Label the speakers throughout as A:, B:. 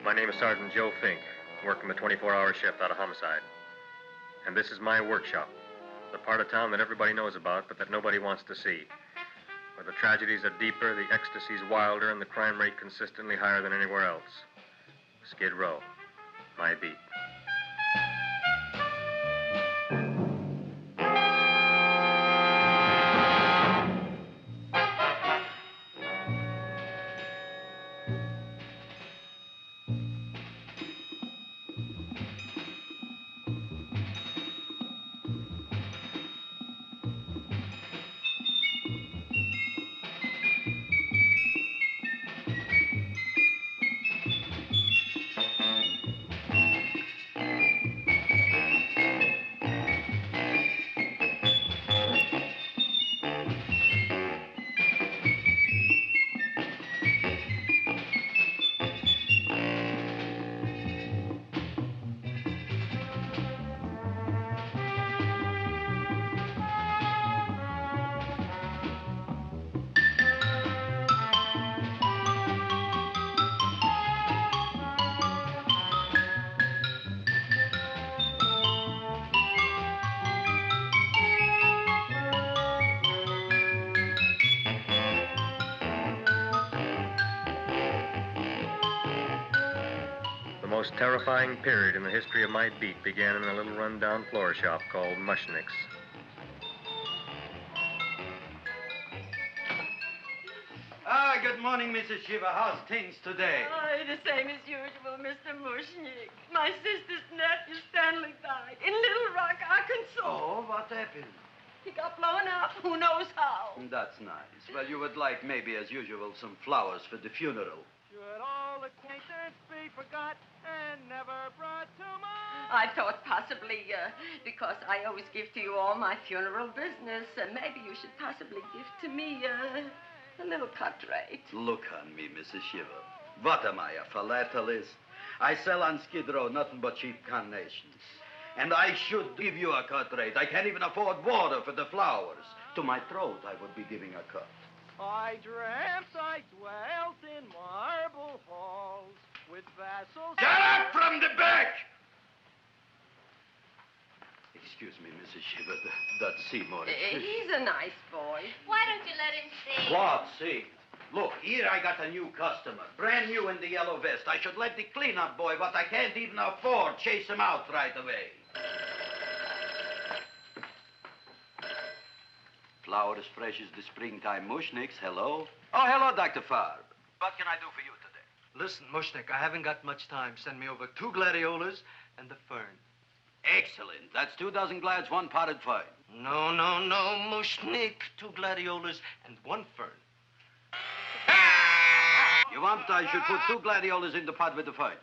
A: My name is Sergeant Joe Fink, working the 24-hour shift out of homicide. And this is my workshop, the part of town that everybody knows about, but that nobody wants to see. Where the tragedies are deeper, the ecstasy's wilder, and the crime rate consistently higher than anywhere else. Skid Row, my beat. The most terrifying period in the history of my beat began in a little run-down floor shop called Mushnick's.
B: Good morning, Mrs. Shiva. How's things today?
C: Oh, the same as usual, Mr. Mushnick. My sister's nephew, Stanley, died in Little Rock, Arkansas.
B: Oh, what happened?
C: He got blown up. Who knows how?
B: That's nice. Well, you would like, maybe as usual, some flowers for the funeral.
D: Should all acquaintance be forgot and never brought to mind?
C: I thought possibly, because I always give to you all my funeral business, maybe you should possibly give to me, a little cut rate.
B: Look on me, Mrs. Shiva. What am I, a philatelist? I sell on Skid Row nothing but cheap carnations. And I should give you a cut rate. I can't even afford water for the flowers. To my throat, I would be giving a cut.
D: I dreamt I dwelt in marble halls with vassals.
B: Get up from the back! Excuse me, Mrs. Shiva, that's Seymour.
C: He's a nice boy.
E: Why don't you let him see?
B: What, see? Look, here I got a new customer, brand new in the yellow vest. I should let the cleanup boy, what I can't even afford, chase him out right away. Flower as fresh as the springtime Mushnicks. Hello? Oh, hello, Dr. Farb. What can I do for you today?
F: Listen, Mushnick, I haven't got much time. Send me over 2 gladiolas and the fern.
B: Excellent. That's 2 dozen glads, 1 potted fern.
F: No, Mushnick. 2 gladiolas and 1 fern.
B: You want I should put 2 gladiolas in the pot with the ferns?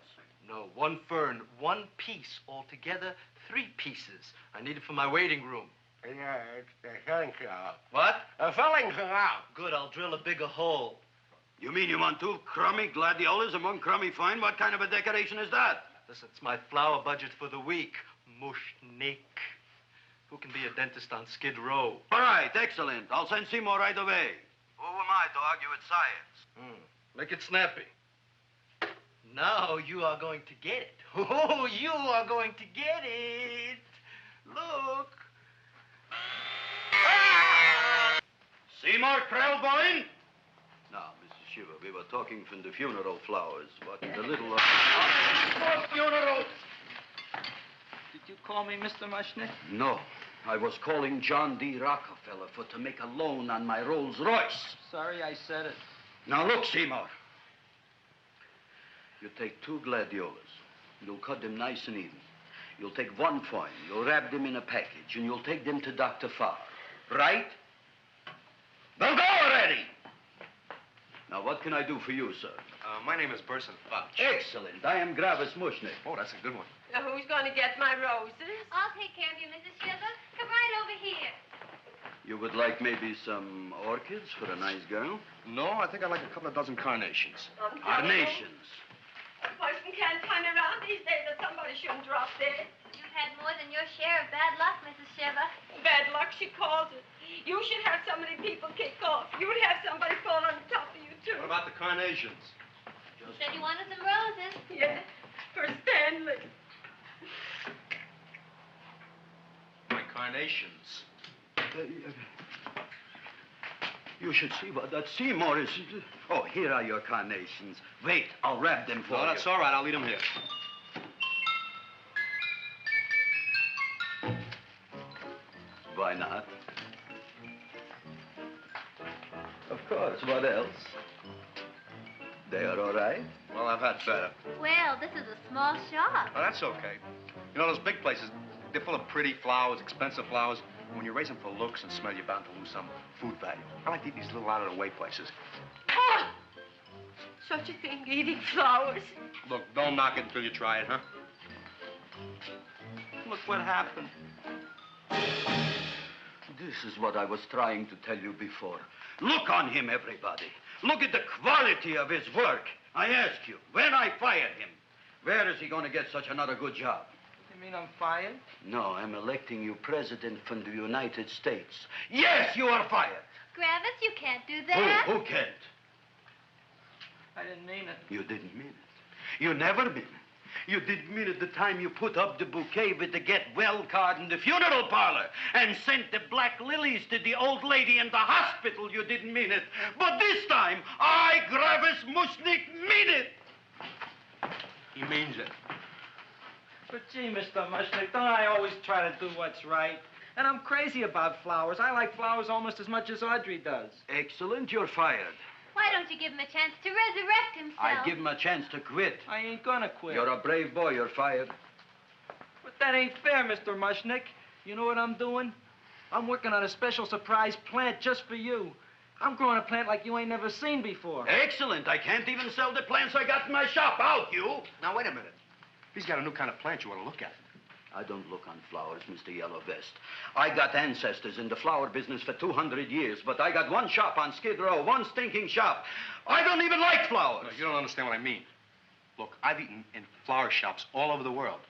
F: No, 1 fern, 1 piece. Altogether, 3 pieces. I need it for my waiting room.
G: Yeah, it's the filling canal.
F: What?
G: A filling canal.
F: Good, I'll drill a bigger hole.
B: You mean you want 2 crummy gladiolas and 1 crummy fern? What kind of a decoration is that?
F: Listen, it's my flower budget for the week. Mushnick. Who can be a dentist on Skid Row?
B: All right, excellent. I'll send Seymour right away. Who am I to argue with science?
F: Make it snappy. Now you are going to get it. Oh, you are going to get it. Look.
B: Seymour Krelboyne? Now, Mrs. Shiva, we were talking from the funeral flowers. What the little...
D: For funeral!
H: Did you call me Mr. Mushnick?
B: No. I was calling John D. Rockefeller to make a loan on my Rolls Royce.
H: Sorry I said it.
B: Now, look, Seymour. You take 2 gladiolas. You'll cut them nice and even. You'll take 1 fern. You'll wrap them in a package, and you'll take them to Dr. Farr. Right? Now go already! Now, what can I do for you, sir?
A: My name is Burson Fouch.
B: Excellent. I am Gravis Mushnick.
A: Oh, that's a good one.
C: Who's going to get my roses?
E: I'll take care of you, Mrs. Shiva. Come right over here.
B: You would like maybe some orchids for a nice girl?
A: No, I think I'd like a couple of dozen carnations.
B: Carnations.
C: A person can't turn around these days that somebody shouldn't drop dead.
E: You've had more than your share of bad luck, Mrs. Shiva.
C: Bad luck, she calls it. You should have so many people kick off. You'd have somebody fall on top of you, too.
A: What about the carnations?
E: Said you wanted some roses.
C: Yes, for Stanley.
I: My carnations.
B: You should see what that Seymour is. Oh, here are your carnations. Wait, I'll wrap them for
I: No,
B: you.
I: that's all right. I'll leave them here.
B: Why not? Of course, what else? They are all right?
I: Well, I've had better.
E: Well, this is a small shop.
I: Oh, that's okay. You know, those big places, they're full of pretty flowers, expensive flowers. When you raise them for looks and smell, you're bound to lose some food value. I like to eat these little out-of-the-way places.
C: Oh! Such a thing, eating flowers.
I: Look, don't knock it until you try it, huh?
H: Look what happened.
B: This is what I was trying to tell you before. Look on him, everybody. Look at the quality of his work. I ask you, when I fired him, where is he going to get such another good job?
H: You mean I'm fired?
B: No, I'm electing you president from the United States. Yes, you are fired.
E: Gravis, you can't do that.
B: Who can't?
H: I didn't mean it.
B: You didn't mean it. You never mean it. You didn't mean it the time you put up the bouquet with the get well card in the funeral parlor and sent the black lilies to the old lady in the hospital. You didn't mean it. But this time, I, Gravis Mushnik, mean it.
I: He means it.
H: But gee, Mr. Mushnick, don't I always try to do what's right? And I'm crazy about flowers. I like flowers almost as much as Audrey does.
B: Excellent, you're fired.
E: Why don't you give him a chance to resurrect himself?
B: I give him a chance to quit.
H: I ain't gonna quit.
B: You're a brave boy, you're fired.
H: But that ain't fair, Mr. Mushnick. You know what I'm doing? I'm working on a special surprise plant just for you. I'm growing a plant like you ain't never seen before.
B: Excellent. I can't even sell the plants I got in my shop. Out, you.
I: Now, wait a minute. He's got a new kind of plant you want to look at.
B: I don't look on flowers, Mr. Yellow Vest. I got ancestors in the flower business for 200 years, but I got one shop on Skid Row, one stinking shop. I don't even like flowers.
I: No, you don't understand what I mean. Look, I've eaten in flower shops all over the world.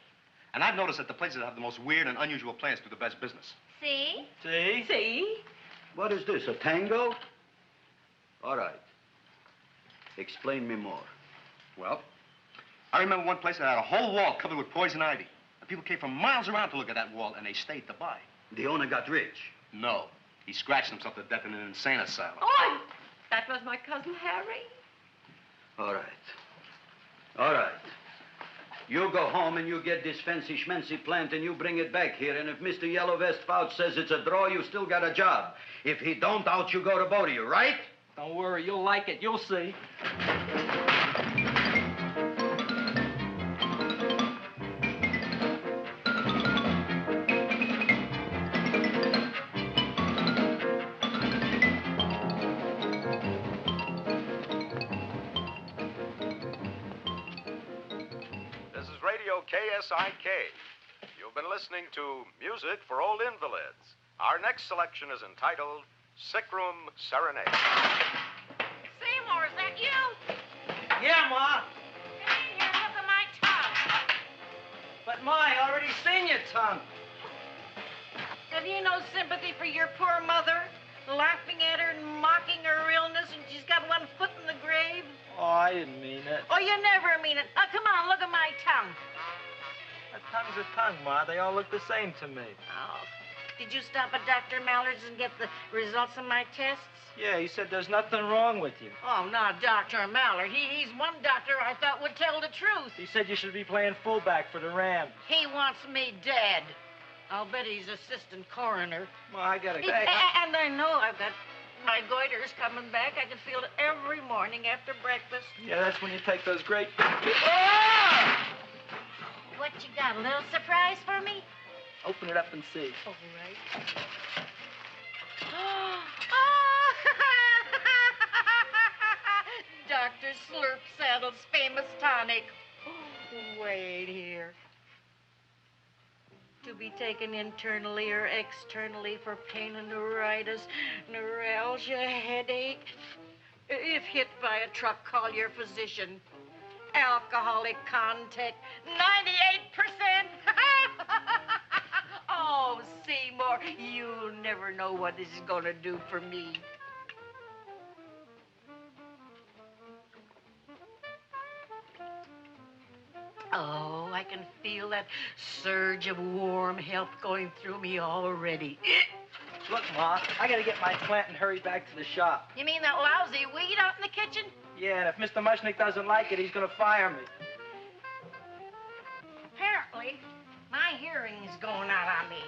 I: And I've noticed that the places that have the most weird and unusual plants do the best business.
E: See?
H: See?
C: See?
B: What is this, a tango? All right. Explain me more.
I: Well, I remember one place that had a whole wall covered with poison ivy. And people came from miles around to look at that wall, and they stayed to buy.
B: The owner got rich.
I: No. He scratched himself to death in an insane asylum.
C: Oh, that was my cousin Harry.
B: All right. All right. You go home and you get this fancy schmancy plant and you bring it back here. And if Mr. Yellow Vest Fouch says it's a draw, you still got a job. If he don't, out you go to both of you, right?
H: Don't worry, you'll like it. You'll see.
J: This is Radio KSIK. You've been listening to Music for Old Invalids. Our next selection is entitled Sick Room Serenade.
K: Seymour, is that you?
H: Yeah, Ma.
K: Hey, here, look at my tongue.
H: But, Ma, I already seen your tongue.
K: Have you no sympathy for your poor mother? Laughing at her and mocking her illness, and she's got one foot in the grave?
H: Oh, I didn't mean it.
K: Oh, you never mean it. Oh, come on, look at my tongue.
H: A tongue's a tongue, Ma. They all look the same to me.
K: Oh, did you stop at Dr. Mallard's and get the results of my tests?
H: Yeah, he said there's nothing wrong with you.
K: Oh, not Dr. Mallard. He's one doctor I thought would tell the truth.
H: He said you should be playing fullback for the Rams.
K: He wants me dead. I'll bet he's assistant coroner.
H: Ma, I gotta go.
K: And I know I've got my goiter's coming back. I can feel it every morning after breakfast.
H: Yeah, that's when you take those great...
E: What you got, a little surprise for me?
H: Open it up and see.
K: All right. Dr. Slurp Saddle's famous tonic. Wait here. To be taken internally or externally for pain and neuritis, neuralgia, headache. If hit by a truck, call your physician. Alcoholic contact, 98%. Oh, Seymour, you'll never know what this is going to do for me. feel that surge of warm health going through me already.
H: Look, Ma, I gotta get my plant and hurry back to the shop.
K: You mean that lousy weed out in the kitchen?
H: Yeah, and if Mr. Mushnick doesn't like it, he's gonna fire me.
K: Apparently, my hearing's going out on me.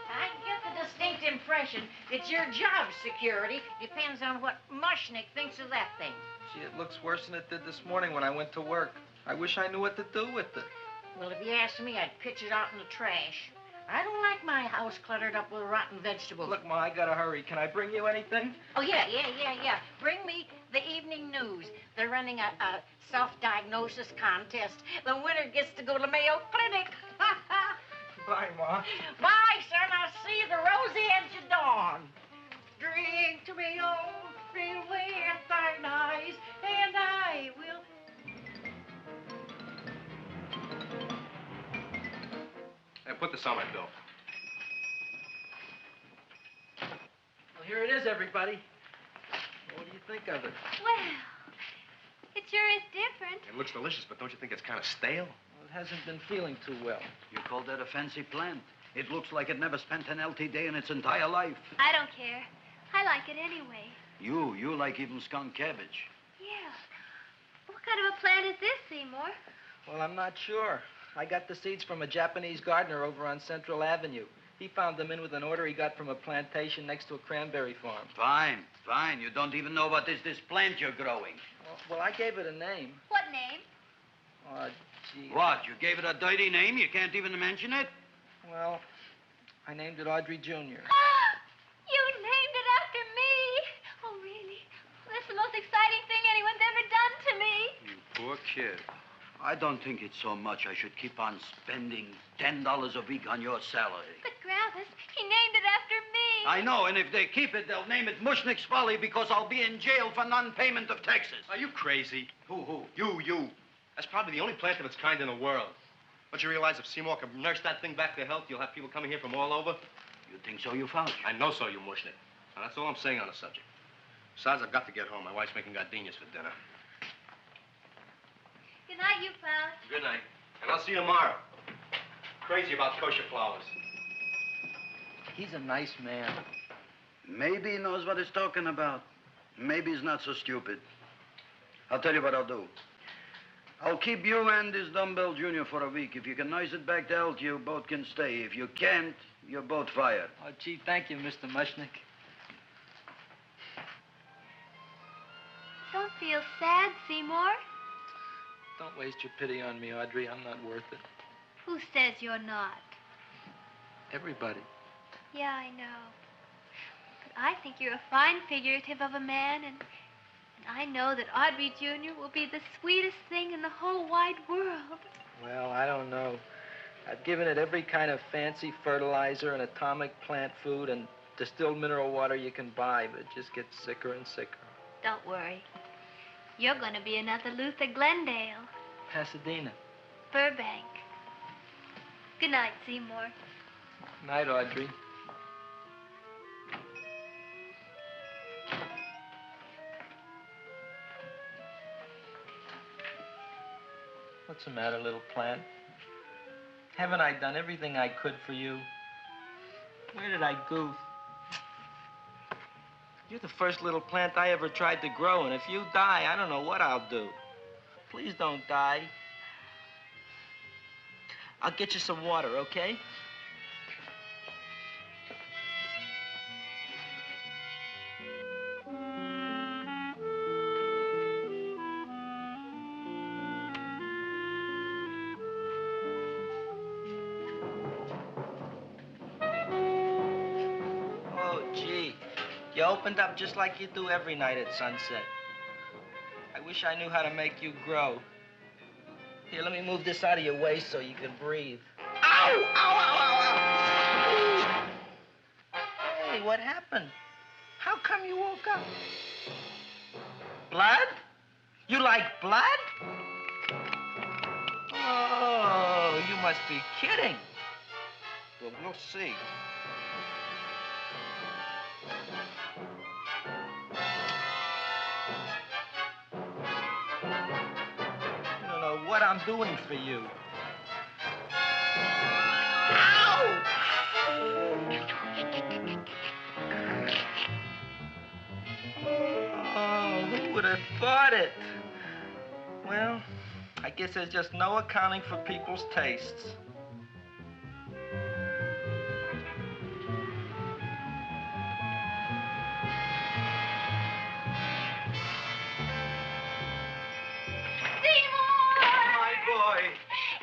K: I get the distinct impression that your job security depends on what Mushnick thinks of that thing.
H: Gee, it looks worse than it did this morning when I went to work. I wish I knew what to do with it.
K: Well, if you asked me, I'd pitch it out in the trash. I don't like my house cluttered up with rotten vegetables.
H: Look, Ma, I gotta hurry. Can I bring you anything?
K: Oh, yeah. Bring me the evening news. They're running a self-diagnosis contest. The winner gets to go to Mayo Clinic.
H: Bye, Ma.
K: Bye, son. I'll see you the rosy edge of dawn. Drink to me, old free with thine eyes, and I will...
I: Hey, put this on my bill.
H: Well, here it is, everybody. What do you think of it?
E: Well, it sure is different.
I: It looks delicious, but don't you think it's kind of stale?
H: Well, it hasn't been feeling too well.
B: You call that a fancy plant? It looks like it never spent an LT day in its entire life.
E: I don't care. I like it anyway.
B: You like even skunk cabbage.
E: Yeah. What kind of a plant is this, Seymour?
H: Well, I'm not sure. I got the seeds from a Japanese gardener over on Central Avenue. He found them in with an order he got from a plantation next to a cranberry farm.
B: Fine. You don't even know what is this plant you're growing.
H: Well, I gave it a name.
E: What name?
H: Oh, gee.
B: What? You gave it a dirty name? You can't even mention it?
H: Well, I named it Audrey Jr.
E: You named it after me. Oh, really? That's the most exciting thing anyone's ever done to me.
B: You poor kid. I don't think it's so much I should keep on spending $10 a week on your salary.
E: But, Gravis, he named it after me.
B: I know, and if they keep it, they'll name it Mushnick's Folly because I'll be in jail for non-payment of taxes.
I: Are you crazy?
B: Who?
I: You. That's probably the only plant of its kind in the world. Don't you realize if Seymour can nurse that thing back to health, you'll have people coming here from all over?
B: You think so, you found?
I: I know so, you Mushnick. Now, that's all I'm saying on the subject. Besides, I've got to get home. My wife's making gardenias for dinner.
E: Good night, you fellas.
I: Good night. And I'll see you tomorrow. Crazy about kosher flowers.
H: He's a nice man.
B: Maybe he knows what he's talking about. Maybe he's not so stupid. I'll tell you what I'll do. I'll keep you and this dumbbell junior for a week. If you can nurse it back to health, you both can stay. If you can't, you're both fired.
H: Oh, gee, thank you, Mr. Mushnick.
E: Don't feel sad, Seymour.
H: Don't waste your pity on me, Audrey. I'm not worth it.
E: Who says you're not?
H: Everybody.
E: Yeah, I know. But I think you're a fine figurative of a man, and I know that Audrey Jr. will be the sweetest thing in the whole wide world.
H: Well, I don't know. I've given it every kind of fancy fertilizer and atomic plant food and distilled mineral water you can buy, but it just gets sicker and sicker.
E: Don't worry. You're going to be another Luther Glendale.
H: Pasadena.
E: Burbank. Good night, Seymour.
H: Night, Audrey. What's the matter, little plant? Haven't I done everything I could for you? Where did I goof? You're the first little plant I ever tried to grow, and if you die, I don't know what I'll do. Please don't die. I'll get you some water, okay? You opened up just like you do every night at sunset. I wish I knew how to make you grow. Here, let me move this out of your way so you can breathe. Ow! Ow, ow, ow, ow! Hey, what happened? How come you woke up? Blood? You like blood? Oh, you must be kidding. Well, we'll see. You don't know what I'm doing for you. would have thought it? Well, I guess there's just no accounting for people's tastes.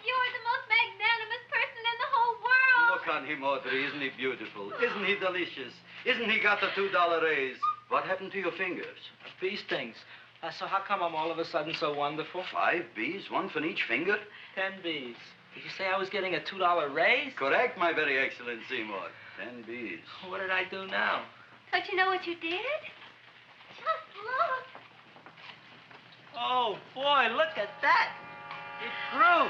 E: You're the most magnanimous person in the whole world.
B: Look on him, Audrey. Isn't he beautiful? Isn't he delicious? Isn't he got the $2 raise? What happened to your fingers?
H: Bee stings. So how come I'm all of a sudden so wonderful?
B: 5 bees, one for each finger?
H: 10 bees. Did you say I was getting a $2 raise?
B: Correct, my very excellent Seymour. 10 bees.
H: What did I do now?
E: Don't you know what you did? Just look.
H: Oh, boy, look at that. It grew.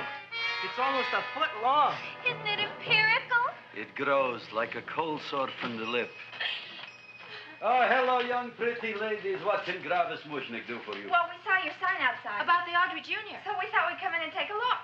H: It's almost a foot long.
E: Isn't it empirical?
B: It grows like a cold sore from the lip. Oh, hello, young pretty ladies. What can Gravis Mushnick do for you?
L: Well, we saw your sign outside. About the Audrey Jr. So we thought we'd come in and take a look.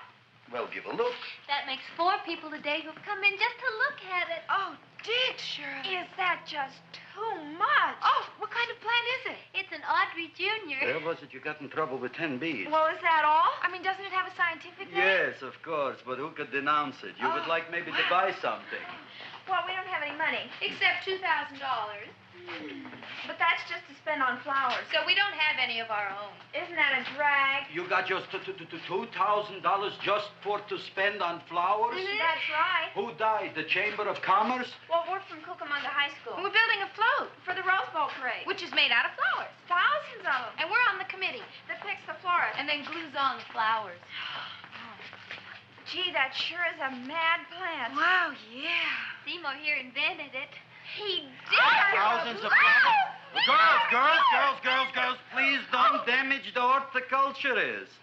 B: Well, give a look.
E: That makes 4 people today who've come in just to look at it.
L: Oh, Dick, Shirley. Is that just too much? Oh, what kind of plant is it?
E: It's an Audrey Jr.
B: Where was it you got in trouble with 10 bees?
L: Well, is that all? I mean, doesn't it have a scientific name?
B: Yes, of course, but who could denounce it? You would like maybe to buy something.
L: Well, we don't have any money. Except $2,000. But that's just to spend on flowers. So we don't have any of our own. Isn't that a drag?
B: You got just $2,000 just to spend on flowers?
L: That's right.
B: Who died? The Chamber of Commerce?
L: Well, we're from Cucamonga High School. We're building a float for the Rose Bowl parade. Which is made out of flowers. Thousands of them. And we're on the committee that picks the florist. And then glues on the flowers. Gee, that sure is a mad plant. Wow, yeah.
E: Seymour here invented it.
L: He did.
B: Thousands of flowers. Girls, please don't damage the horticulturist.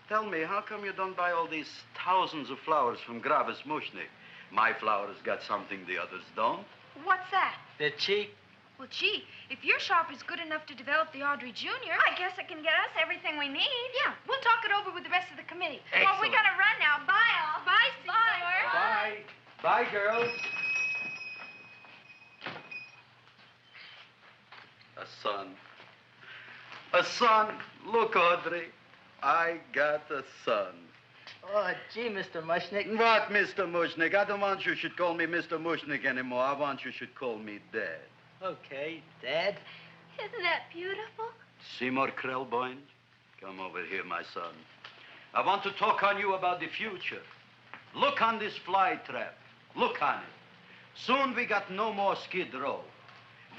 B: Tell me, how come you don't buy all these thousands of flowers from Gravis Mushnick? My flowers got something the others don't.
L: What's that?
H: They're cheap.
L: Well, gee, if your shop is good enough to develop the Audrey Jr., I guess it can get us everything we need. Yeah, we'll talk it over with the rest of the committee. Well, we gotta run now. Bye, all. Bye, Seymour.
B: Bye. Bye, girls. A son. A son. Look, Audrey. I got a son.
H: Oh, gee, Mr. Mushnick.
B: What, Mr. Mushnick? I don't want you should call me Mr. Mushnick anymore. I want you should call me Dad.
H: Okay, Dad.
E: Isn't that beautiful?
B: Seymour Krelboyne, come over here, my son. I want to talk on you about the future. Look on this fly trap. Look on it. Soon we got no more Skid Row.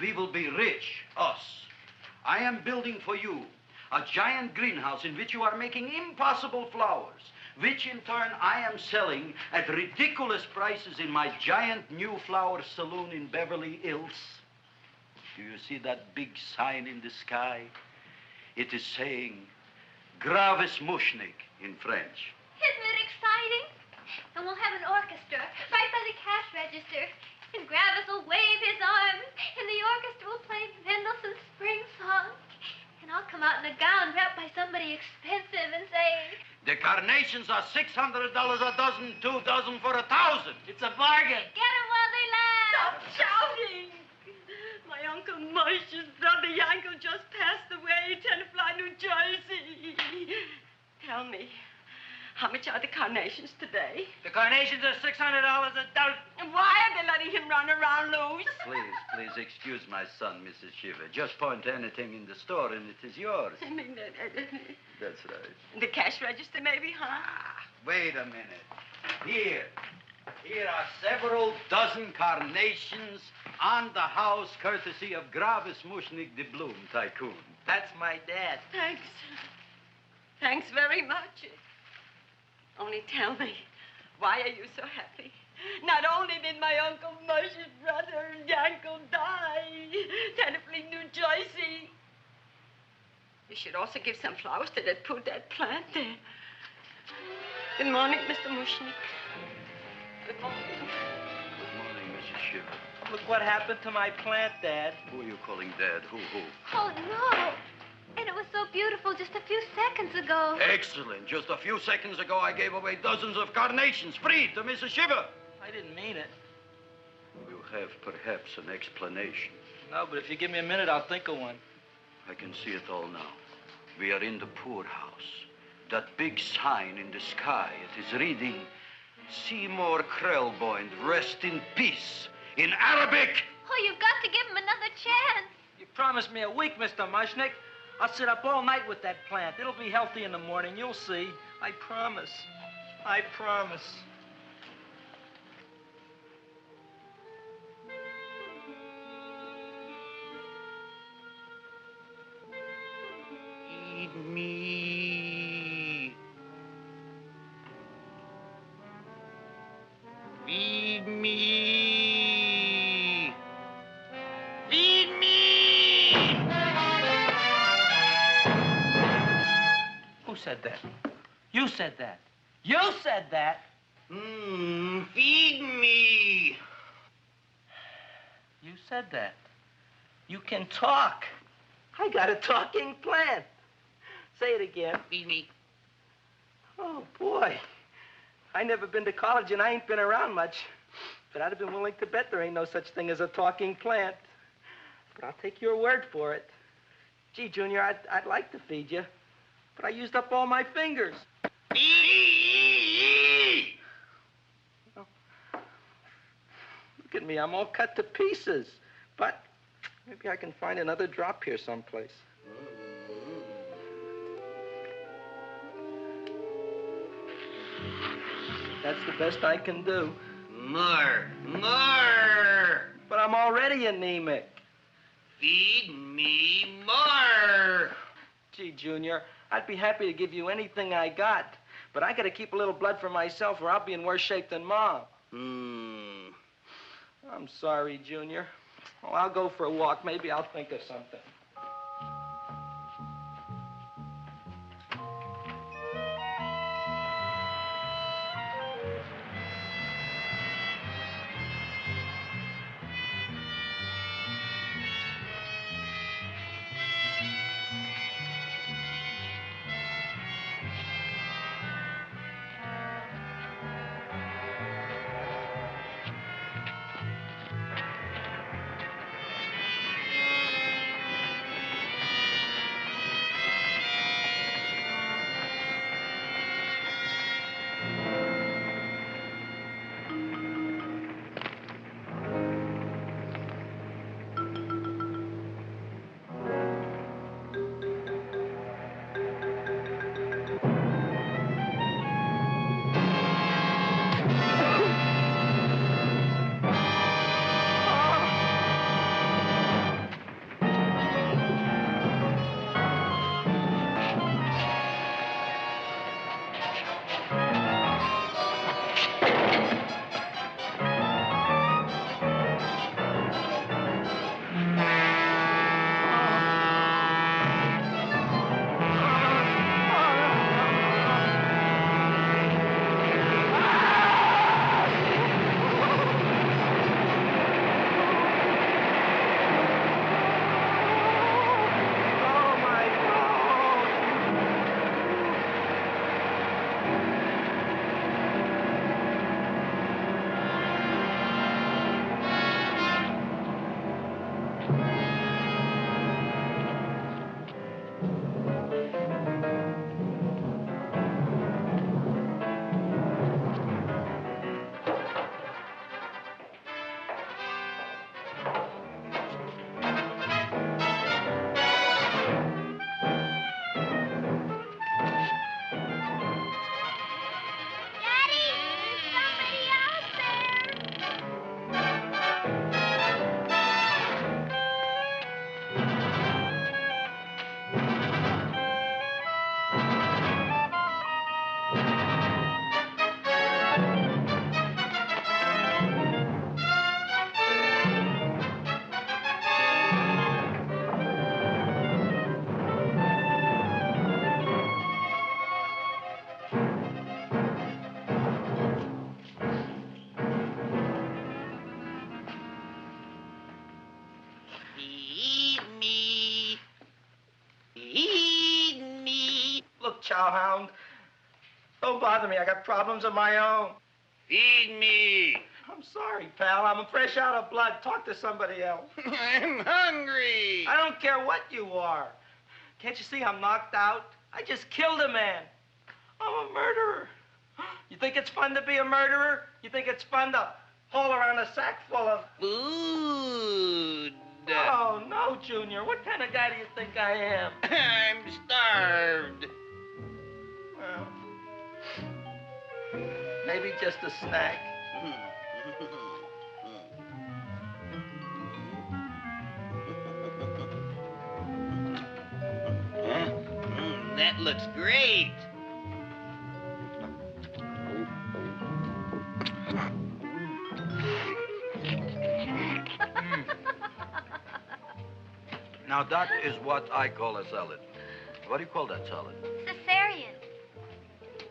B: We will be rich, us. I am building for you a giant greenhouse in which you are making impossible flowers, which in turn I am selling at ridiculous prices in my giant new flower saloon in Beverly Hills. Do you see that big sign in the sky? It is saying Gravis Mushnick in French.
E: Isn't it exciting? And we'll have an orchestra right by the cash register. And Gravis will wave his arms, and the orchestra will play Mendelssohn's Spring Song. And I'll come out in a gown wrapped by somebody expensive and say,
B: The carnations are $600 a dozen, 2 dozen for 1,000.
H: It's a bargain.
E: get 'em while they last.
K: Stop shouting! My Uncle Mush's brother Yankel just passed away, Tenafly, New Jersey. Tell me, how much are the carnations today?
H: The carnations are $600 a dozen.
K: And why are they letting him run around loose?
B: Please excuse my son, Mrs. Shiver. Just point to anything in the store and it is yours.
K: I mean,
B: That's right.
K: the cash register maybe, huh?
B: Wait a minute. Here are several dozen carnations on the house, courtesy of Gravis Mushnick, the Bloom Tycoon.
H: That's my dad.
K: Thanks. Thanks very much. Only tell me, why are you so happy? Not only did my Uncle Mush's brother Yankel die, Tenafly, New Jersey, you should also give some flowers to that poor dead plant there. Good morning, Mr. Mushnick. Good morning.
B: Good morning, Mrs. Shiver.
H: Look what happened to my plant, Dad.
B: Who are you calling Dad? Who?
E: Oh, no. And it was so beautiful just a few seconds ago.
B: Excellent. Just a few seconds ago, I gave away dozens of carnations free to Mrs. Shiver.
H: I didn't mean it.
B: You have perhaps an explanation.
H: No, but if you give me a minute, I'll think of one.
B: I can see it all now. We are in the poorhouse. That big sign in the sky, it is reading, Seymour Krelboyne, rest in peace, in Arabic.
E: Oh, you've got to give him another chance.
H: You promised me a week, Mr. Mushnick. I'll sit up all night with that plant. It'll be healthy in the morning. You'll see. I promise. I promise.
G: Feed me. Feed me. Feed me.
H: Who said that? You said that. You said that.
G: Feed me.
H: You said that. You can talk. I got a talking plant. Say it again.
G: Feed me.
H: Oh, boy. I never been to college and I ain't been around much. But I'd have been willing to bet there ain't no such thing as a talking plant. But I'll take your word for it. Gee, Junior, I'd like to feed you. But I used up all my fingers. Oh. Look at me, I'm all cut to pieces. But maybe I can find another drop here someplace. That's the best I can do.
G: More.
H: But I'm already anemic.
G: Feed me more.
H: Gee, Junior, I'd be happy to give you anything I got. But I gotta keep a little blood for myself or I'll be in worse shape than Mom. I'm sorry, Junior. Oh, I'll go for a walk. Maybe I'll think of something. Chowhound. Don't bother me. I got problems of my own.
G: Feed me.
H: I'm sorry, pal. I'm fresh out of blood. Talk to somebody else.
G: I'm hungry.
H: I don't care what you are. Can't you see I'm knocked out? I just killed a man. I'm a murderer. You think it's fun to be a murderer? You think it's fun to haul around a sack full of...
G: Food.
H: Oh, no, Junior. What kind of guy do you think I am?
G: I'm starved.
H: Well, maybe just a snack.
G: That looks great.
B: Now, that is what I call a salad. What do you call that salad?
E: Caesarean.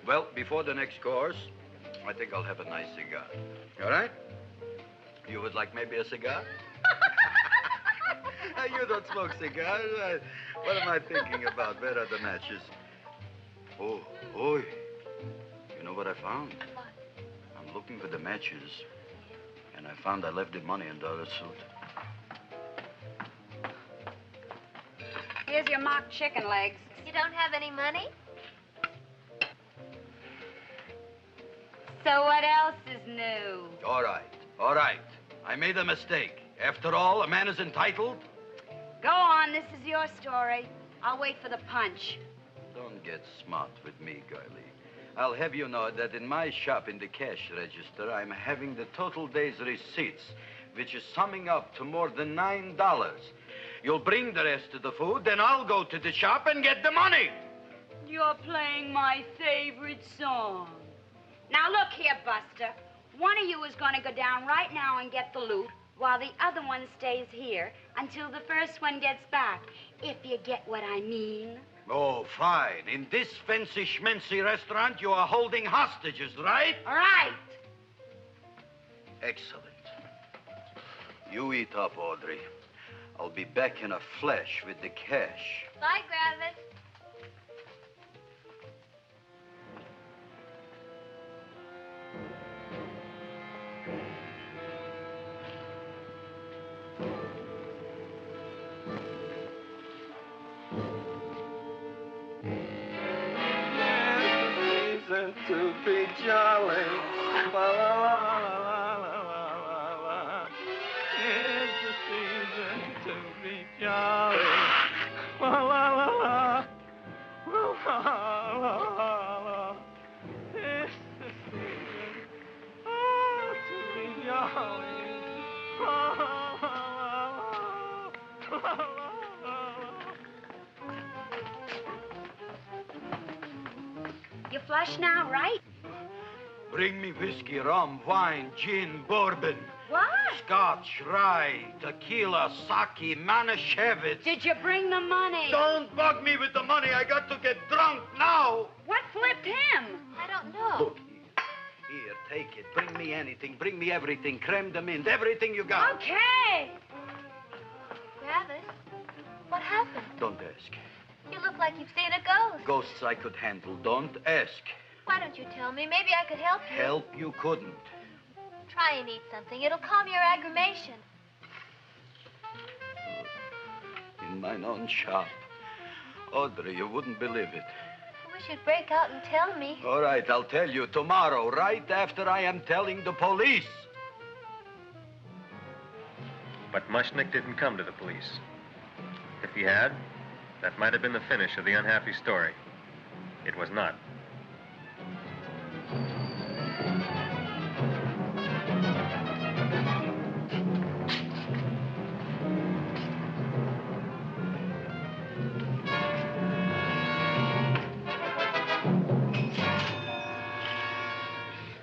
B: Well, before the next course, I think I'll have a nice cigar. All right? You would like maybe a cigar? You don't smoke cigars. What am I thinking about? Where are the matches? Oh, oi. You know what I found?
E: What?
B: I'm looking for the matches, and I found I left the money in the other suit.
M: Here's your mock chicken legs.
E: You don't have any money?
M: So what else is new?
B: All right, all right. I made a mistake. After all, a man is entitled.
M: Go on, this is your story. I'll wait for the punch.
B: Don't get smart with me, girlie. I'll have you know that in my shop in the cash register, I'm having the total day's receipts, which is summing up to more than $9. You'll bring the rest of the food, then I'll go to the shop and get the money.
M: You're playing my favorite song. Now look here, Buster. One of you is going to go down right now and get the loot, while the other one stays here until the first one gets back, if you get what I mean.
B: Oh, fine. In this fancy schmancy restaurant, you are holding hostages, right?
M: Right.
B: Excellent. You eat up, Audrey. I'll be back in a flash with the cash.
E: Bye, Gravis.
H: To be jolly. La, la, la, la, la, la, la. It's the season to be jolly. La, la, la, la. La, la, la, la. It's the season to be jolly. La, la, la, la, la, la.
M: You flush now, right?
B: Bring me whiskey, rum, wine, gin, bourbon.
M: What?
B: Scotch, rye, tequila, sake, Manischewitz.
M: Did you bring the money?
B: Don't bug me with the money. I got to get drunk now.
M: What flipped him?
E: I don't know.
B: Look, here, take it. Bring me anything. Bring me everything. Creme de mint, everything you got.
M: Okay.
E: Gravis, what happened?
B: Don't ask.
E: You look like you've seen a ghost.
B: Ghosts I could handle. Don't ask.
E: Why don't you tell me? Maybe I could help you.
B: Help you couldn't.
E: Try and eat something. It'll calm your aggravation.
B: In mine own shop. Audrey, you wouldn't believe it.
E: I wish you'd break out and tell me.
B: All right, I'll tell you tomorrow, right after I am telling the police.
A: But Mushnick didn't come to the police. If he had, that might have been the finish of the unhappy story. It was not.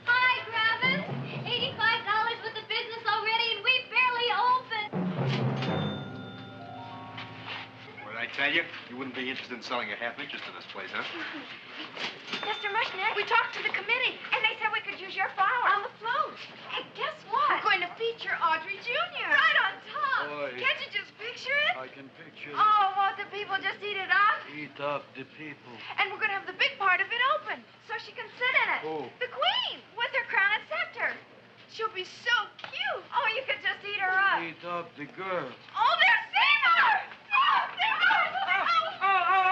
E: Hi, Gravis. $85 worth of business already, and we barely opened.
I: What did I tell you? You wouldn't be interested in selling a half interest in this place, huh?
L: Mr. Mushnick, we talked to the committee, and they said we could use your flour. On the float. And guess what? We're going to feature Audrey Jr. Right on top.
B: Boy.
L: Can't you just picture it?
B: I can picture it.
L: Oh, won't the people just eat it up?
B: Eat up the people.
L: And we're going to have the big part of it open, so she can sit in it.
B: Who?
L: The queen, with her crown and scepter. She'll be so cute. Oh, you could just eat her up.
B: Eat up the girl.
L: Oh, there's Seymour! Oh, Seymour! Oh,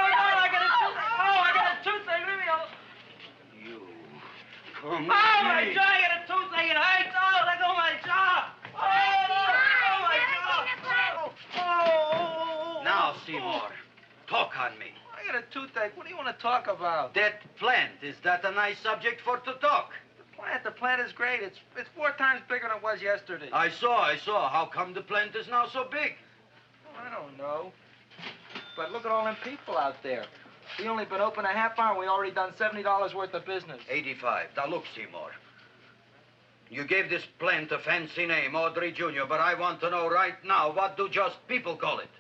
B: on me.
H: I got a toothache. What do you want to talk about?
B: That plant, is that a nice subject for to talk?
H: The plant is great. It's 4 times bigger than it was yesterday.
B: I saw. How come the plant is now so big?
H: I don't know. But look at all them people out there. We only been open a half hour. We already done $70 worth of business.
B: 85. Now look, Seymour. You gave this plant a fancy name, Audrey Jr., but I want to know right now, what do just people call it?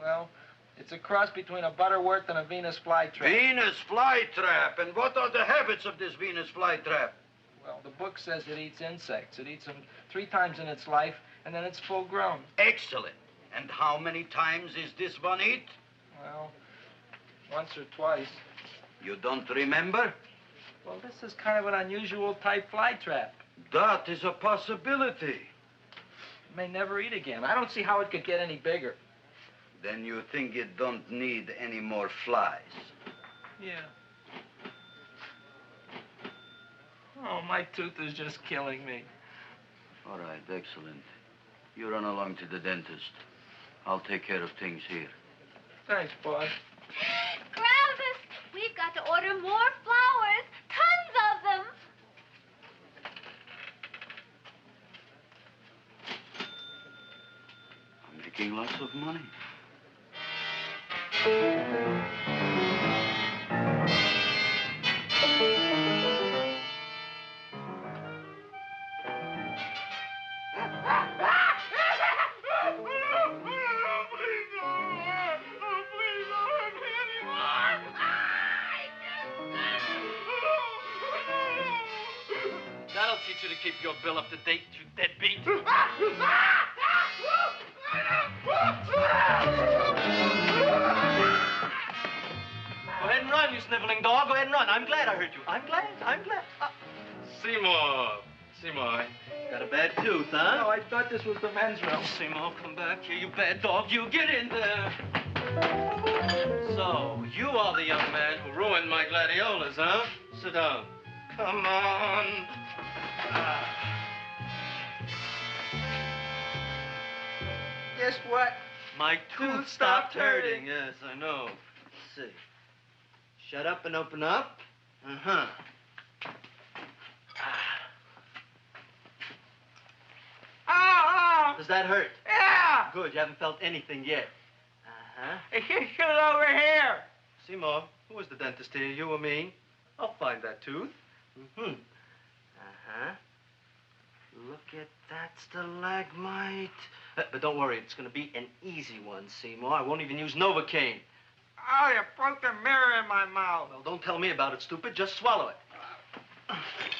H: Well, it's a cross between a Butterworth and a Venus flytrap.
B: Venus flytrap. And what are the habits of this Venus flytrap?
H: Well, the book says it eats insects. It eats them 3 times in its life, and then it's full grown.
B: Excellent. And how many times is this one eat?
H: Well, once or twice.
B: You don't remember?
H: Well, this is kind of an unusual type flytrap.
B: That is a possibility.
H: It may never eat again. I don't see how it could get any bigger.
B: Then you think it don't need any more flies?
H: Yeah. Oh, my tooth is just killing me.
B: All right, excellent. You run along to the dentist. I'll take care of things here.
H: Thanks, boss.
E: Gravis, we've got to order more flowers. Tons of them.
B: I'm making lots of money.
F: That'll teach you to keep your bill up to date, you deadbeat.
D: Go
F: ahead and run, you sniveling dog. Go ahead and run. I'm glad I hurt you. I'm glad. Seymour, got a bad tooth, huh?
H: No, I thought this was the men's room.
F: Seymour, come back here, you bad dog. You get in there. So, you are the young man who ruined my gladiolas, huh? Sit down. Come on.
H: Guess what?
F: My tooth stopped hurting. Yes, I know. Let's see. Shut up and open up. Uh-huh.
H: Oh!
F: Does that hurt?
H: Yeah!
F: Good, you haven't felt anything yet. Uh-huh.
H: Hey, get it over here.
F: Seymour, who was the dentist here, you or me? I'll find that tooth. Mm-hmm. Uh-huh. Look at that stalagmite. But don't worry, it's going to be an easy one, Seymour. I won't even use Novocaine.
H: Oh, you broke the mirror in my mouth.
F: Well, don't tell me about it, stupid. Just swallow it.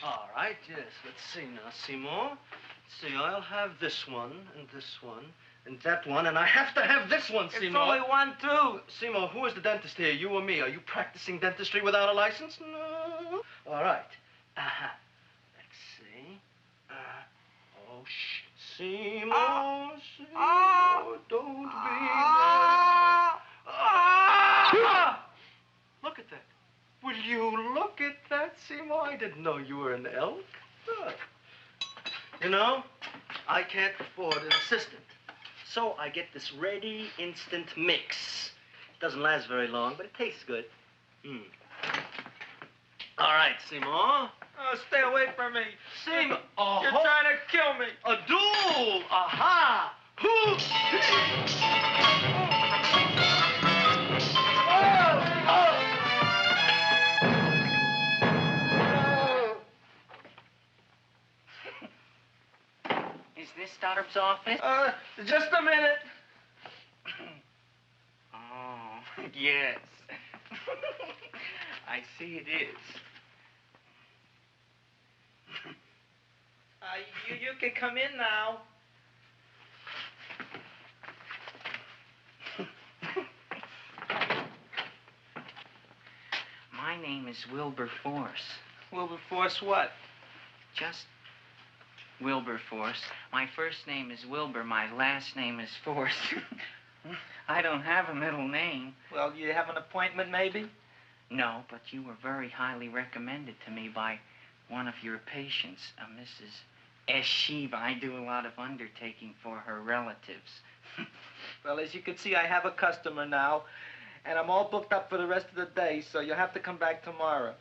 F: All right, yes. Let's see now, Seymour. Let's see, I'll have this one, and that one, and I have to have this one, Seymour.
H: It's only one tooth.
F: Seymour, who is the dentist here, you or me? Are you practicing dentistry without a license? No. All right. Uh-huh. Let's see. Oh, shh. Seymour, Seymour, don't be mad. Look at that. Will you look at that, Seymour? I didn't know you were an elk. You know, I can't afford an assistant. So I get this ready instant mix. It doesn't last very long, but it tastes good. All right, Seymour.
H: Oh, stay away from me.
F: Seymour.
H: You're trying to kill me.
F: A duel. Aha.
N: Is this Stoddard's office?
H: Just a minute.
N: Oh, yes. I see it is.
H: You can come in now.
N: My name is Wilberforce.
H: Wilberforce what?
N: Just Wilberforce. My first name is Wilbur. My last name is Force. I don't have a middle name.
H: Well, you have an appointment, maybe?
N: No, but you were very highly recommended to me by one of your patients, Mrs. S. Sheba. I do a lot of undertaking for her relatives.
H: Well, as you can see, I have a customer now. And I'm all booked up for the rest of the day, so you'll have to come back tomorrow.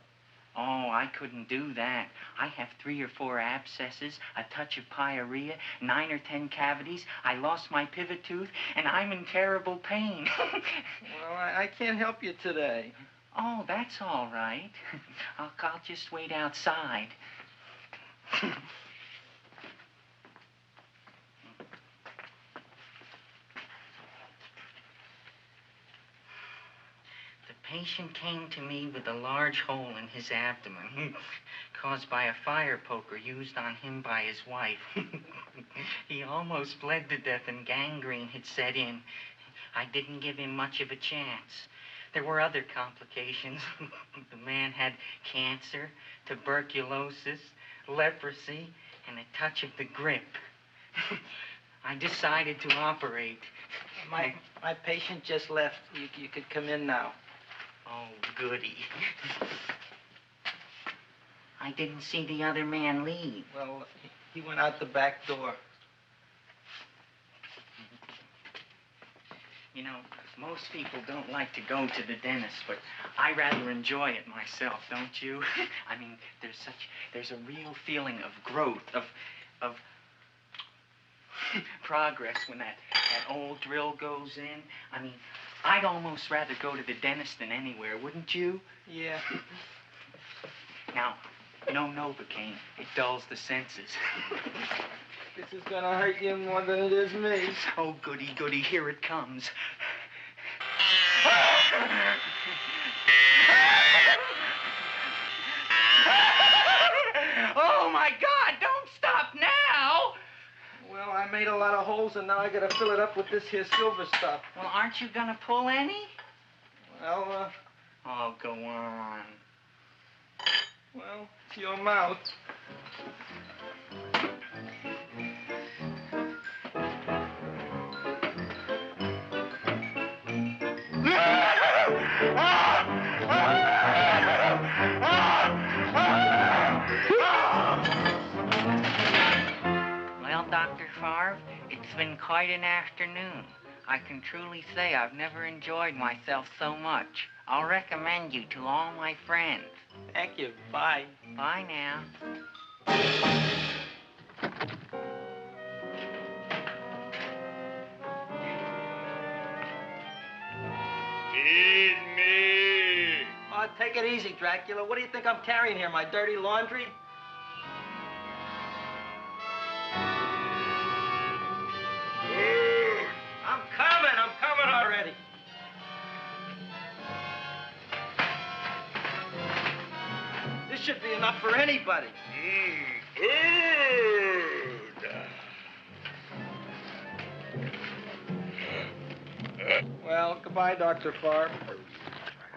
N: Oh, I couldn't do that. I have 3 or 4 abscesses, a touch of pyorrhea, 9 or 10 cavities. I lost my pivot tooth, and I'm in terrible pain.
H: Well, I can't help you today.
N: Oh, that's all right. I'll just wait outside. The patient came to me with a large hole in his abdomen, caused by a fire poker used on him by his wife. He almost bled to death and gangrene had set in. I didn't give him much of a chance. There were other complications. The man had cancer, tuberculosis, leprosy, and a touch of the grip. I decided to operate.
H: My patient just left. You could come in now.
N: Oh, goody. I didn't see the other man leave.
H: Well, he went out the back door.
N: You know, most people don't like to go to the dentist, but I rather enjoy it myself, don't you? I mean, there's a real feeling of growth, of progress when that old drill goes in. I mean, I'd almost rather go to the dentist than anywhere, wouldn't you?
H: Yeah.
N: Now, no Novocaine. It dulls the senses.
H: This is gonna hurt you more than it is me.
N: Oh, goody, goody, here it comes. Oh, my God, don't stop now!
H: Well, I made a lot of holes, and now I gotta fill it up with this here silver stuff.
N: Well, aren't you gonna pull any?
H: Well,
N: Oh, go on.
H: Well, it's your mouth.
N: Well, Dr. Favre, it's been quite an afternoon. I can truly say I've never enjoyed myself so much. I'll recommend you to all my friends.
H: Thank you. Bye.
N: Bye now.
H: Feed me. Oh, take it easy, Dracula. What do you think I'm carrying here, my dirty laundry? I'm coming already. This should be enough for anybody. Well, goodbye, Dr. Favre.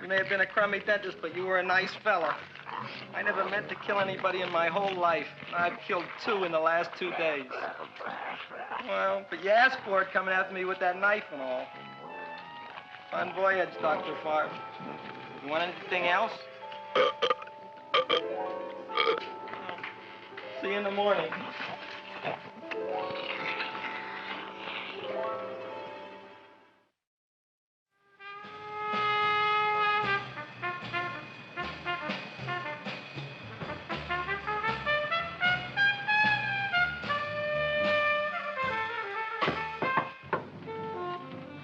H: You may have been a crummy dentist, but you were a nice fella. I never meant to kill anybody in my whole life. I've killed 2 in the last 2 days. Well, but you asked for it coming after me with that knife and all. Fun voyage, Dr. Favre. You want anything else? See you in the morning.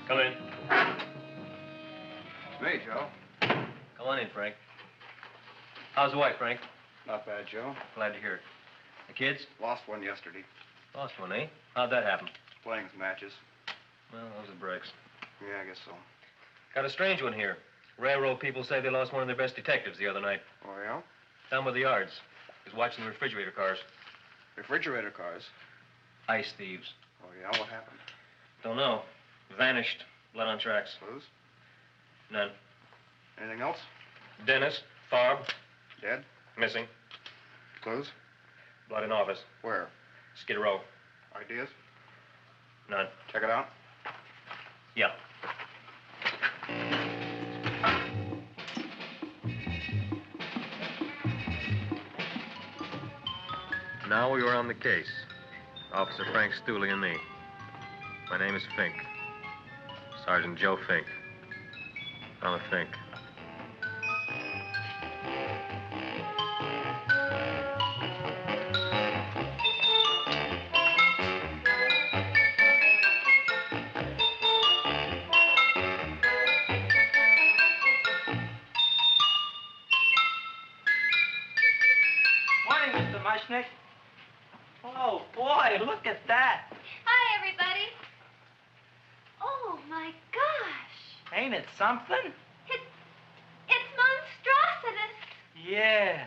A: Come in.
I: Me, Joe.
A: Come on in, Frank. How's the wife, Frank?
I: Not bad, Joe.
A: Glad to hear it. The kids?
I: Lost one yesterday.
A: Lost one, eh? How'd that happen?
I: Playing some matches.
A: Well, those are breaks.
I: Yeah, I guess so.
A: Got a strange one here. Railroad people say they lost one of their best detectives the other night.
I: Oh, yeah?
A: Down by the yards. He was watching the refrigerator cars.
I: Refrigerator cars?
A: Ice thieves.
I: Oh, yeah? What happened?
A: Don't know. Vanished. Blood on tracks.
I: Clues?
A: None.
I: Anything else?
A: Dennis. Farb.
I: Dead?
A: Missing.
I: Clues?
A: Blood in office.
I: Where?
A: Skid Row.
I: Ideas?
A: None.
I: Check it out.
A: Yeah. Now we are on the case. Officer Frank Stooley and me. My name is Fink. Sergeant Joe Fink. Trying to think.
H: Morning, Mr. Mushnick. Oh, boy, look at that.
E: Hi, everybody. Oh, my gosh.
H: Ain't it something?
E: It's monstrositous.
H: Yeah.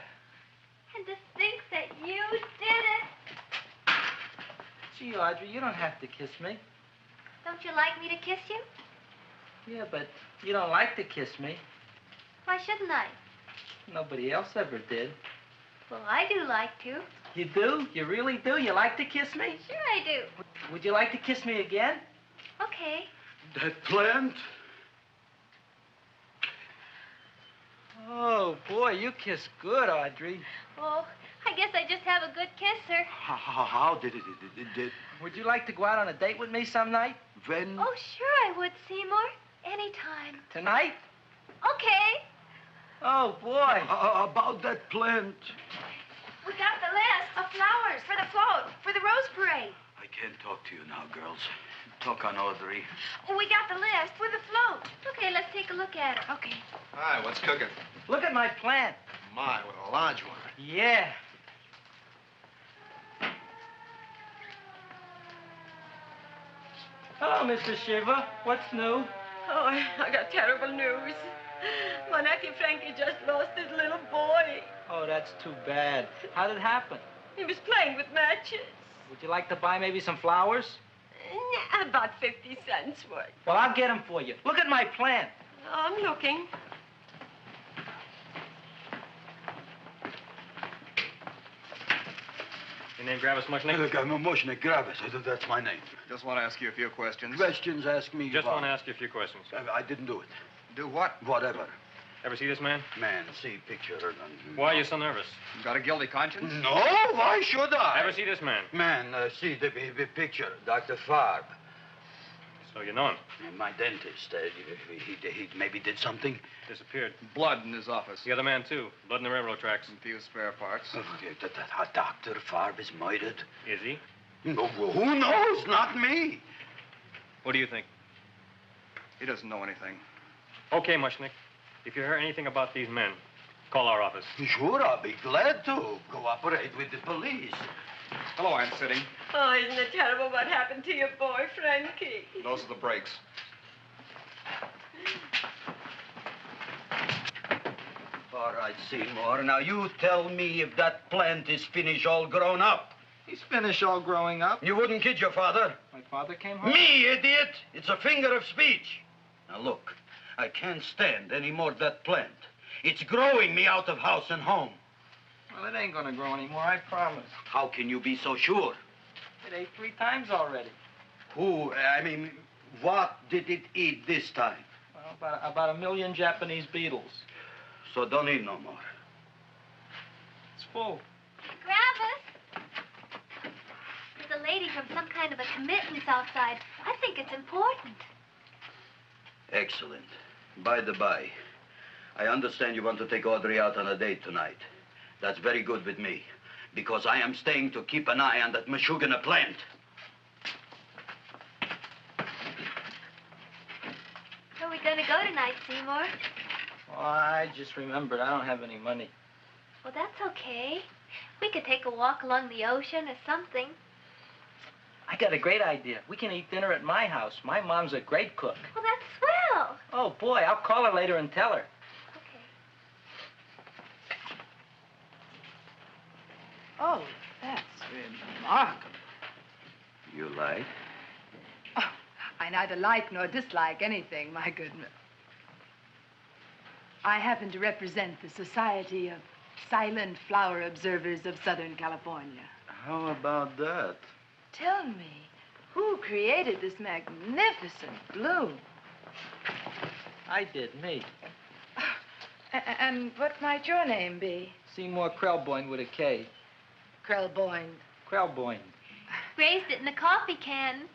E: And to think that you did it.
H: Gee, Audrey, you don't have to kiss me.
E: Don't you like me to kiss you?
H: Yeah, but you don't like to kiss me.
E: Why shouldn't I?
H: Nobody else ever did.
E: Well, I do like to.
H: You do? You really do? You like to kiss me?
E: Sure I do.
H: Would you like to kiss me again?
E: Okay.
B: That plant?
H: Oh, boy, you kiss good, Audrey.
E: Oh, I guess I just have a good kisser.
B: How did it?
H: Would you like to go out on a date with me some night?
B: When?
E: Oh, sure I would, Seymour. Anytime.
H: Tonight?
E: Okay.
H: Oh, boy.
B: About that plant.
L: We got the list of flowers for the float, for the Rose Parade.
B: I can't talk to you now, girls. Talk on Audrey.
L: We got the list for the float.
E: Okay, let's take a look at it.
L: Okay.
I: Hi, what's cooking?
H: Look at my plant.
I: My, what a large one.
H: Yeah. Hello, Mr. Shiva. What's new?
C: Oh, I got terrible news. My nephew Frankie just lost his little boy.
H: Oh, that's too bad. How did it happen?
C: He was playing with matches.
H: Would you like to buy maybe some flowers?
C: About 50 cents worth.
H: Well, I'll get them for you. Look at my plant.
C: I'm looking.
A: Your name Gravis Mushnick?
B: Look, I'm a Mushnick Gravis. That's my name.
I: Just want to ask you a few questions.
B: Questions, ask me.
A: Just
B: what?
A: want to ask you a few questions.
B: I didn't do it.
I: Do what?
B: Whatever.
A: Ever see this man?
B: Man, see picture.
A: Why are you so nervous?
I: You got a guilty conscience?
B: No, why should I?
A: Ever see this man?
B: Man, see the picture. Dr. Farb.
A: So you know him?
B: My dentist. He maybe did something.
A: Disappeared.
I: Blood in his office.
A: The other man, too. Blood in the railroad tracks.
I: And few spare parts.
B: Dr. Farb is murdered.
A: Is he?
B: No, who knows? Not me.
A: What do you think?
I: He doesn't know anything.
A: Okay, Mushnick. If you hear anything about these men, call our office.
B: Sure, I'll be glad to cooperate with the police.
I: Hello, Aunt Sitting.
C: Oh, isn't it terrible what happened to your boy, Frankie?
I: Those are the brakes.
B: All right, Seymour. Now, you tell me if that plant is finished all grown up.
H: He's finished all growing up.
B: You wouldn't kid your father.
H: My father came home.
B: Me, idiot! It's a finger of speech. Now, look, I can't stand any more of that plant. It's growing me out of house and home.
H: Well, it ain't gonna grow anymore, I promise.
B: How can you be so sure?
H: It ate 3 times already.
B: What did it eat this time?
H: Well, about 1 million Japanese beetles.
B: So don't eat no more.
H: It's full.
E: Gravis! There's a lady from some kind of a committance outside. I think it's important.
B: Excellent. By the by, I understand you want to take Audrey out on a date tonight. That's very good with me, because I am staying to keep an eye on that Meshuggah plant.
E: Where are we going to go tonight, Seymour?
H: Well, I just remembered I don't have any money.
E: Well, that's okay. We could take a walk along the ocean or something.
H: I got a great idea. We can eat dinner at my house. My mom's a great cook.
E: Well, that's swell.
H: Oh, boy, I'll call her later and tell her.
E: Okay.
O: Oh, that's remarkable.
B: You like?
O: Oh, I neither like nor dislike anything, my goodness. I happen to represent the Society of Silent Flower Observers of Southern California.
B: How about that?
O: Tell me, who created this magnificent bloom?
H: I did, me.
O: And what might your name be?
H: Seymour Krelboyne with a K.
O: Krelboyne.
H: Krelboyne.
E: Raised it in a coffee can.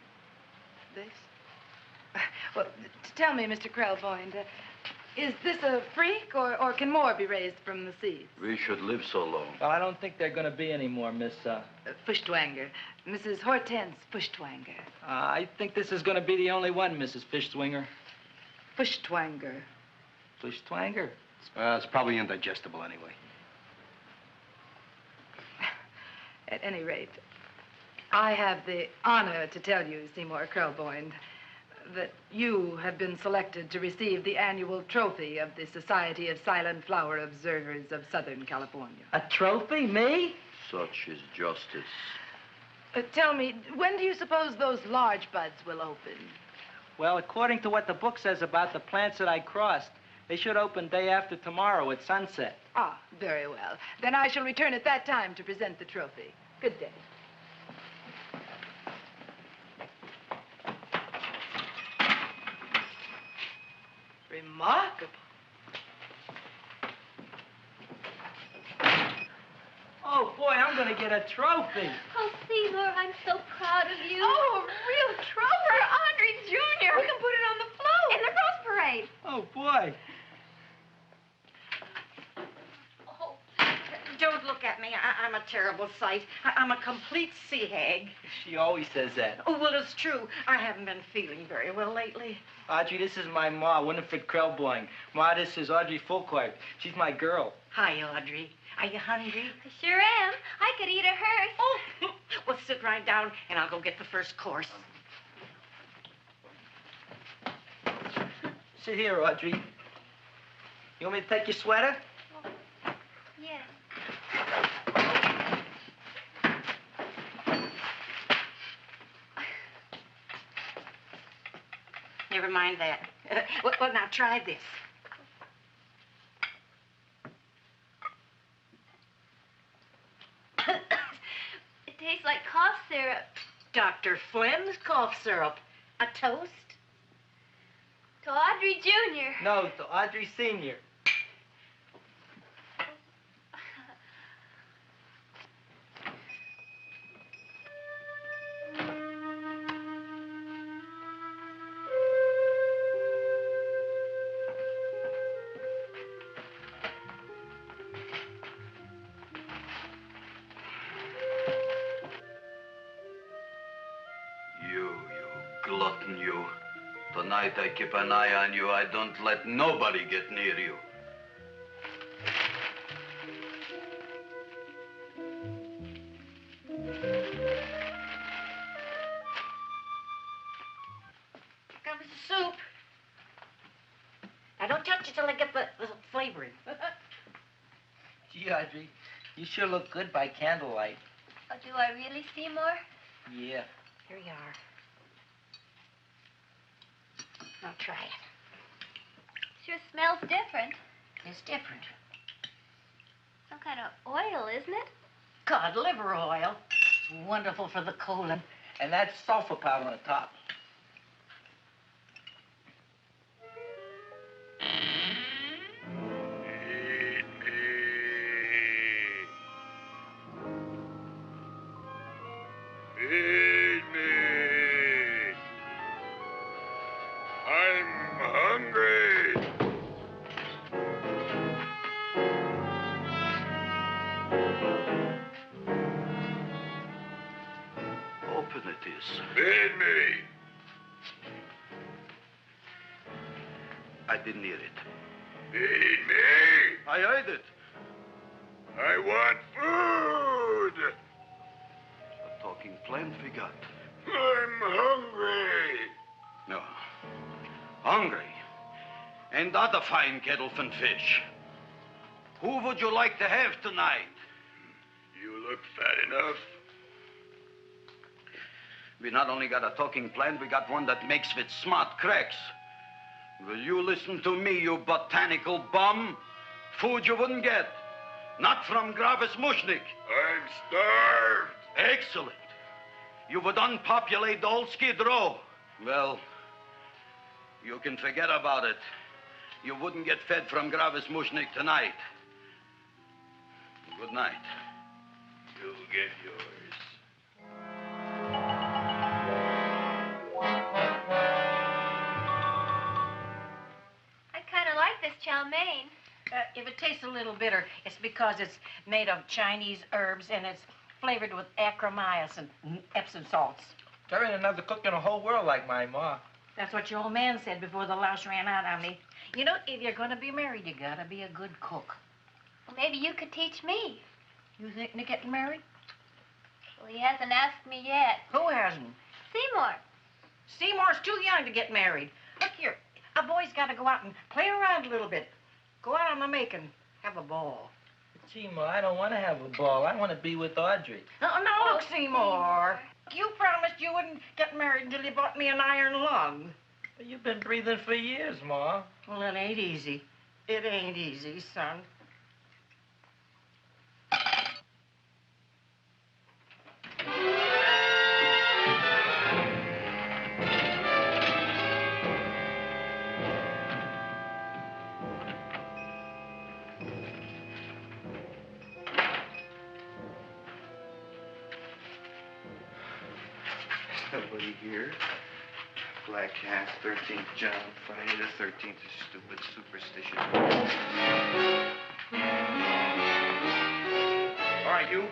O: This? Well, tell me, Mr. Krelboyne, Is this a freak, or can more be raised from the seeds?
B: We should live so long.
H: Well, I don't think there are going to be any more, Miss,
O: Fuschtwanger. Mrs. Hortense Fuschtwanger.
H: I think this is going to be the only one, Mrs. Fishswinger.
O: Fuschtwanger.
H: Fuschtwanger?
I: It's probably indigestible anyway.
O: At any rate, I have the honor to tell you, Seymour Krelboyne, that you have been selected to receive the annual trophy of the Society of Silent Flower Observers of Southern California.
H: A trophy? Me?
B: Such is justice.
O: Tell me, when do you suppose those large buds will open?
H: Well, according to what the book says about the plants that I crossed, they should open day after tomorrow at sunset.
O: Ah, very well. Then I shall return at that time to present the trophy. Good day.
H: Remarkable. Oh, boy, I'm going to get a trophy.
E: Oh, Seymour, I'm so proud of you.
L: Oh, a real trophy for Audrey Jr. We can put it on the float. In the Rose Parade.
H: Oh, boy.
K: Don't look at me. I'm a terrible sight. I'm a complete sea hag.
H: She always says that.
K: Oh, well, it's true. I haven't been feeling very well lately.
H: Audrey, this is my ma, Winifred Krelboyne. Ma, this is Audrey Fulcourt. She's my girl.
K: Hi, Audrey. Are you hungry?
E: I sure am. I could eat a hearse.
K: Oh, well, sit right down, and I'll go get the first course.
H: Sit here, Audrey. You want me to take your sweater?
E: Yes.
K: Never mind that. Well, now try this.
E: It tastes like cough syrup.
K: Dr. Flynn's cough syrup. A toast?
E: To Audrey Jr.
H: No, to Audrey Sr.
B: You glutton, you. Tonight I keep an eye on you. I don't let nobody get near you.
K: Comes the soup. Now, don't touch it till I get the flavoring.
H: Gee, Audrey, you sure look good by candlelight.
E: Oh, do I really, Seymour?
H: Yeah.
K: Here you are. Now try it.
E: Sure smells different.
K: It's different.
E: Some kind of oil, isn't it?
K: Cod liver oil. It's wonderful for the colon.
H: And that's sulfur powder on the top.
P: Feed me. I'm hungry.
B: Open it is.
P: Feed me.
B: I didn't hear it.
P: Feed me.
B: I heard it.
P: I want food.
B: A talking plant we got.
P: I'm hungry.
B: No. Hungry. And other fine kettlefen fish. Who would you like to have tonight?
P: You look fat enough.
B: We not only got a talking plant, we got one that makes with smart cracks. Will you listen to me, you botanical bum? Food you wouldn't get. Not from Gravis Mushnik.
P: I'm starved.
B: Excellent. You would unpopulate the old Skid Row. Well, you can forget about it. You wouldn't get fed from Gravis Mushnik tonight. Good night.
P: You'll get yours.
E: I kind of like this chow mein.
K: If it tastes a little bitter, it's because it's made of Chinese herbs and it's flavored with acromycin and Epsom salts.
H: There ain't another cook in the whole world like my ma.
K: That's what your old man said before the louse ran out on me. You know, if you're going to be married, you got to be a good cook.
E: Well, maybe you could teach me.
K: You think they're getting married?
E: Well, he hasn't asked me yet.
K: Who hasn't?
E: Seymour.
K: Seymour's too young to get married. Look here, a boy's got to go out and play around a little bit. Go out on the make and have a ball.
H: Gee, Ma, I don't want to have a ball. I want to be with Audrey.
K: Oh, no, look, Seymour. You promised you wouldn't get married until you bought me an iron lung.
H: Well, you've been breathing for years, Ma.
K: Well, it ain't easy. It ain't easy, son.
I: Nobody here. Black Cat, 13th John, Friday the 13th is stupid, superstitious. All right, you.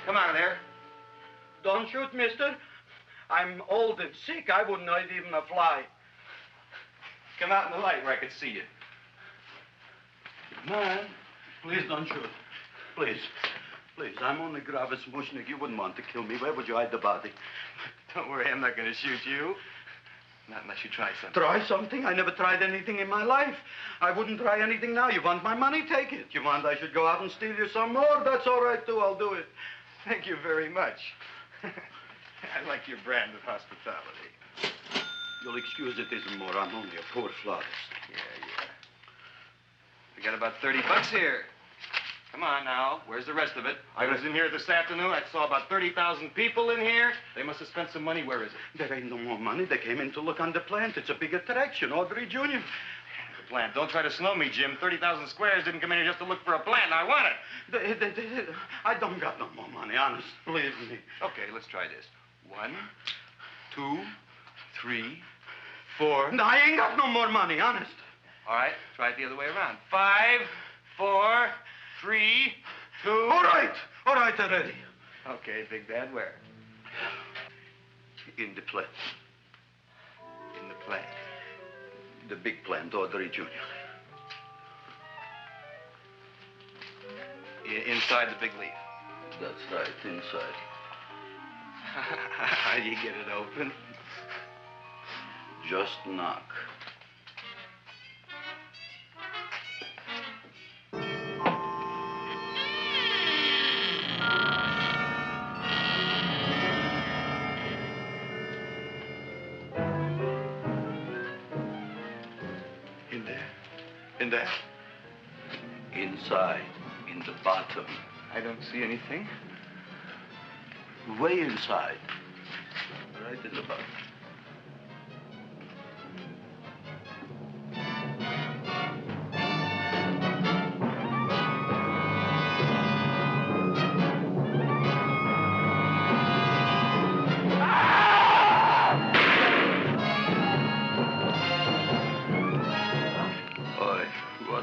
I: Come out of there.
B: Don't shoot, mister. I'm old and sick. I wouldn't hurt even a fly.
I: Come out in the light where I can see you.
B: Man, please don't shoot. Please. Please, I'm only Gravis Mushnik. You wouldn't want to kill me. Where would you hide the body?
I: Don't worry, I'm not going to shoot you. Not unless you try something.
B: Try something? I never tried anything in my life. I wouldn't try anything now. You want my money? Take it. You want I should go out and steal you some more? That's all right, too. I'll do it.
I: Thank you very much. I like your brand of hospitality.
B: You'll excuse it isn't more. I'm only a poor florist.
I: Yeah. We got about $30 here. Come on now. Where's the rest of it? I was in here this afternoon. I saw about 30,000 people in here. They must have spent some money. Where is it?
B: There ain't no more money. They came in to look on the plant. It's a big attraction. Audrey Jr.
I: The plant. Don't try to slow me, Jim. 30,000 squares didn't come in here just to look for a plant. I want it.
B: I don't got no more money, honest. Believe me.
I: Okay, let's try this. 1, 2, 3, 4.
B: No, I ain't got no more money, honest.
I: All right, try it the other way around. 5, 4, 3, 2.
B: All right already.
I: Okay, Big Bad, where?
B: In the plant.
I: In the plant.
B: The big plant, Audrey Jr.
I: Inside the big leaf.
B: That's right, inside.
I: How do you get it open?
B: Just knock.
I: In there?
B: Inside, in the bottom.
I: I don't see anything.
B: Way inside. Right in the bottom.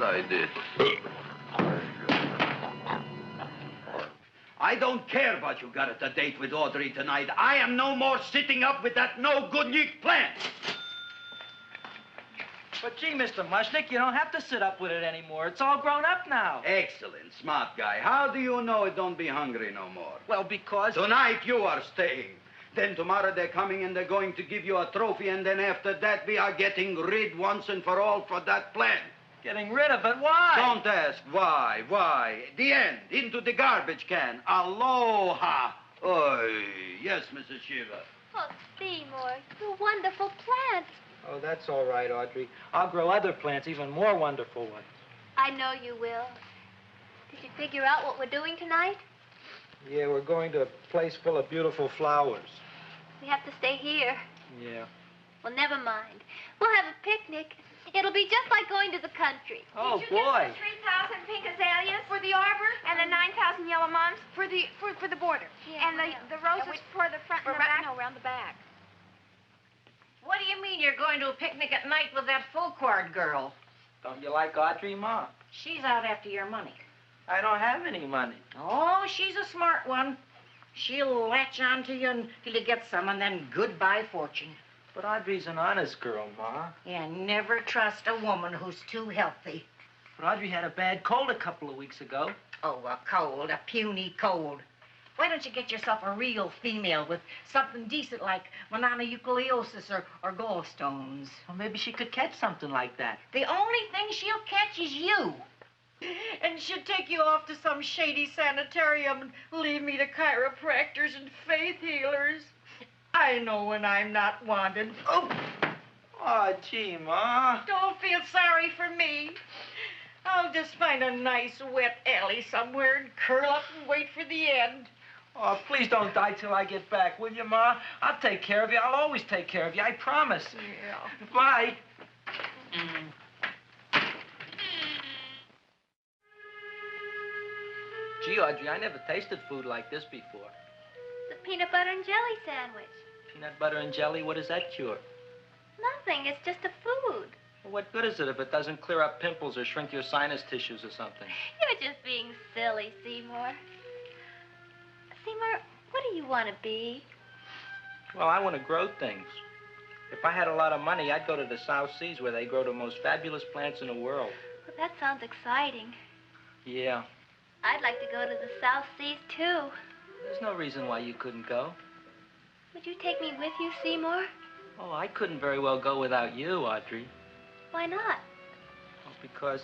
B: I did. I don't care what you got at the date with Audrey tonight. I am no more sitting up with that no-good Nick plant.
H: But gee, Mr. Mushnick, you don't have to sit up with it anymore. It's all grown up now.
B: Excellent, smart guy. How do you know it don't be hungry no more?
H: Well, because...
B: Tonight you are staying. Then tomorrow they're coming and they're going to give you a trophy, and then after that we are getting rid once and for all for that plant.
H: Getting rid of it? Why?
B: Don't ask why. Why? The end. Into the garbage can. Aloha. Oy. Yes, Mrs. Shiva.
E: Oh, Seymour, you wonderful plant.
H: Oh, that's all right, Audrey. I'll grow other plants, even more wonderful ones.
E: I know you will. Did you figure out what we're doing tonight?
H: Yeah, we're going to a place full of beautiful flowers.
E: We have to stay here.
H: Yeah.
E: Well, never mind. We'll have a picnic. It'll be just like going to the country.
H: Oh,
L: Did you
H: boy.
L: get the 3,000 pink azaleas for the arbor and the 9,000 yellow mums for the border?
E: Yeah,
L: and the roses for the front and the back?
K: No, around the back. What do you mean you're going to a picnic at night with that Fulquard girl?
H: Don't you like Audrey, Ma?
K: She's out after your money.
H: I don't have any money.
K: Oh, she's a smart one. She'll latch on to you until you get some, and then goodbye fortune.
H: But Audrey's an honest girl, Ma.
K: Yeah, never trust a woman who's too healthy.
H: But Audrey had a bad cold a couple of weeks ago.
K: Oh, a cold, a puny cold. Why don't you get yourself a real female with something decent like mononucleosis or gallstones?
H: Well, maybe she could catch something like that.
K: The only thing she'll catch is you. And she'll take you off to some shady sanitarium and leave me to chiropractors and faith healers. I know when I'm not wanted.
H: Oh, gee, Ma.
K: Don't feel sorry for me. I'll just find a nice wet alley somewhere and curl up and wait for the end.
H: Oh, please don't die till I get back, will you, Ma? I'll take care of you. I'll always take care of you. I promise.
K: Yeah.
H: Bye. Gee, Audrey, I never tasted food like this before.
E: The peanut butter and jelly sandwich.
H: Peanut butter and jelly, what does that cure?
E: Nothing. It's just a food.
H: Well, what good is it if it doesn't clear up pimples or shrink your sinus tissues or something?
E: You're just being silly, Seymour. Seymour, what do you want to be?
H: Well, I want to grow things. If I had a lot of money, I'd go to the South Seas where they grow the most fabulous plants in the world.
E: Well, that sounds exciting.
H: Yeah.
E: I'd like to go to the South Seas, too.
H: There's no reason why you couldn't go.
E: Would you take me with you, Seymour?
H: Oh, I couldn't very well go without you, Audrey.
E: Why not?
H: Oh, because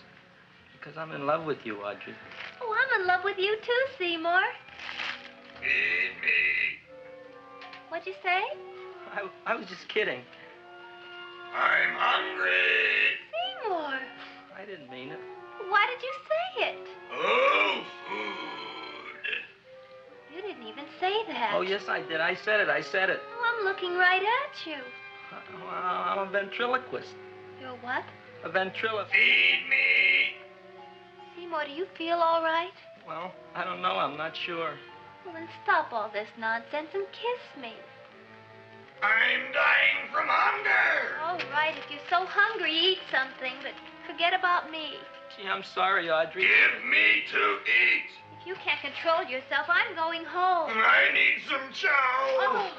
H: I'm in love with you, Audrey.
E: Oh, I'm in love with you, too, Seymour.
P: Feed me.
E: What'd you say?
H: I was just kidding.
P: I'm hungry.
E: Seymour.
H: I didn't mean it.
E: Why did you say it?
P: Oh, food.
E: You didn't even say that.
H: Oh, yes, I did. I said it.
E: Oh, I'm looking right at you.
H: I'm a ventriloquist.
E: You're what?
H: A ventriloquist.
P: Feed me.
E: Seymour, do you feel all right?
H: Well, I don't know. I'm not sure.
E: Well, then stop all this nonsense and kiss me.
P: I'm dying from hunger.
E: All right, if you're so hungry, eat something, but forget about me.
H: Gee, I'm sorry, Audrey.
P: Give me to eat.
E: If you can't control yourself, I'm going home.
P: I need some chow.
E: Oh.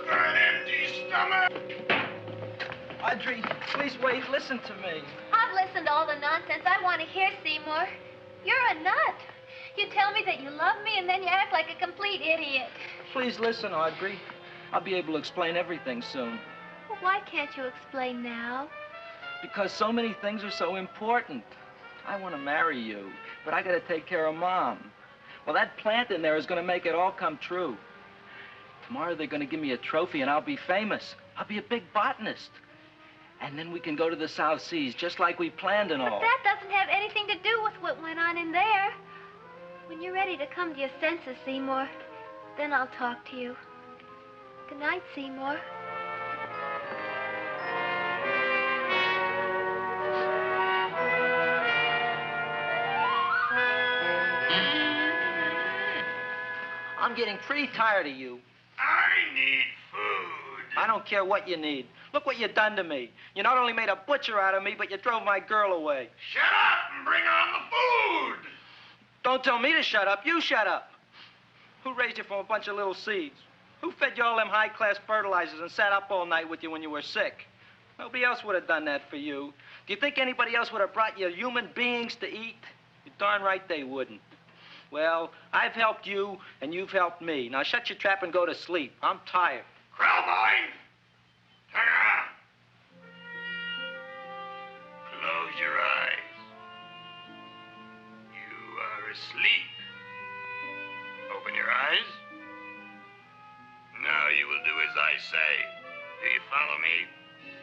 P: For an empty stomach.
H: Audrey, please wait. Listen to me.
E: I've listened to all the nonsense I want to hear, Seymour. You're a nut. You tell me that you love me, and then you act like a complete idiot.
H: Please listen, Audrey. I'll be able to explain everything soon.
E: Well, why can't you explain now?
H: Because so many things are so important. I want to marry you, but I got to take care of Mom. Well, that plant in there is going to make it all come true. Tomorrow they're going to give me a trophy, and I'll be famous. I'll be a big botanist. And then we can go to the South Seas, just like we planned and all.
E: But that doesn't have anything to do with what went on in there. When you're ready to come to your senses, Seymour, then I'll talk to you. Good night, Seymour.
H: I'm getting pretty tired of you.
P: I need food.
H: I don't care what you need. Look what you done to me. You not only made a butcher out of me, but you drove my girl away.
P: Shut up and bring on the food.
H: Don't tell me to shut up. You shut up. Who raised you from a bunch of little seeds? Who fed you all them high-class fertilizers and sat up all night with you when you were sick? Nobody else would have done that for you. Do you think anybody else would have brought you human beings to eat? You're darn right they wouldn't. Well, I've helped you, and you've helped me. Now shut your trap and go to sleep. I'm tired.
P: Krellboy, turn around. Close your eyes. You are asleep. Open your eyes. Now you will do as I say. Do you follow me?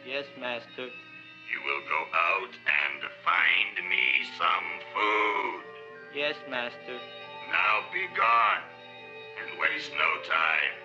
H: Yes, Master.
P: You will go out and find me some food.
H: Yes, Master.
P: Now be gone and waste no time.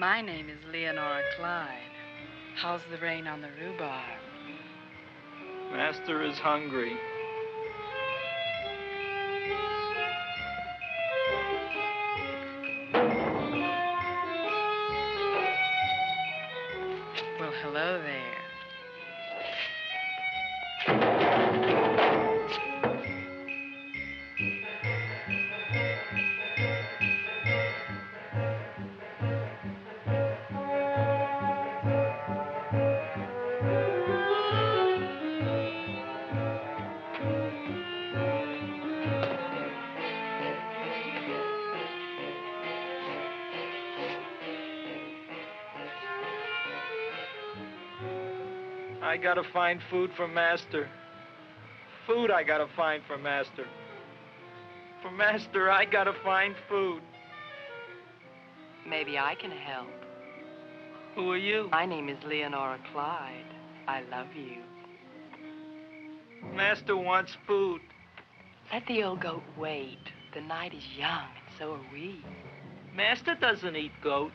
Q: My name is Leonora Clyde. How's the rain on the rhubarb?
D: Master is hungry.
Q: Well, hello there.
D: I gotta find food for Master. Food I gotta find for Master. For Master, I gotta find food.
Q: Maybe I can help.
D: Who are you?
Q: My name is Leonora Clyde. I love you.
D: Master wants food.
Q: Let the old goat wait. The night is young, and so are we.
D: Master doesn't eat goat.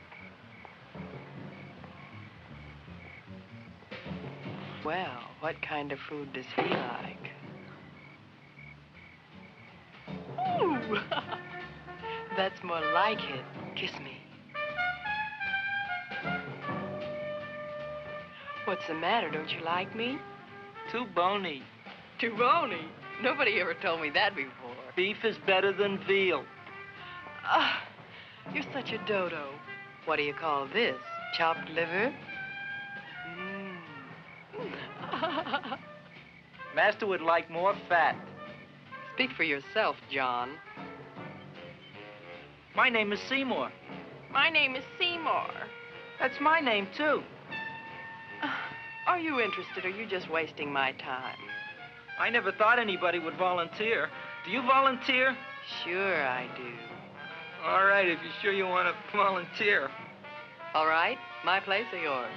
Q: Well, what kind of food does he like? Ooh! That's more like it. Kiss me. What's the matter? Don't you like me?
D: Too bony.
Q: Too bony? Nobody ever told me that before.
D: Beef is better than veal.
Q: Ah, you're such a dodo. What do you call this? Chopped liver?
D: Master would like more fat.
Q: Speak for yourself, John.
D: My name is Seymour.
Q: My name is Seymour.
D: That's my name, too.
Q: Are you interested, or are you just wasting my time?
D: I never thought anybody would volunteer. Do you volunteer?
Q: Sure I do.
D: All right, if you're sure you want to volunteer.
Q: All right, my place or yours?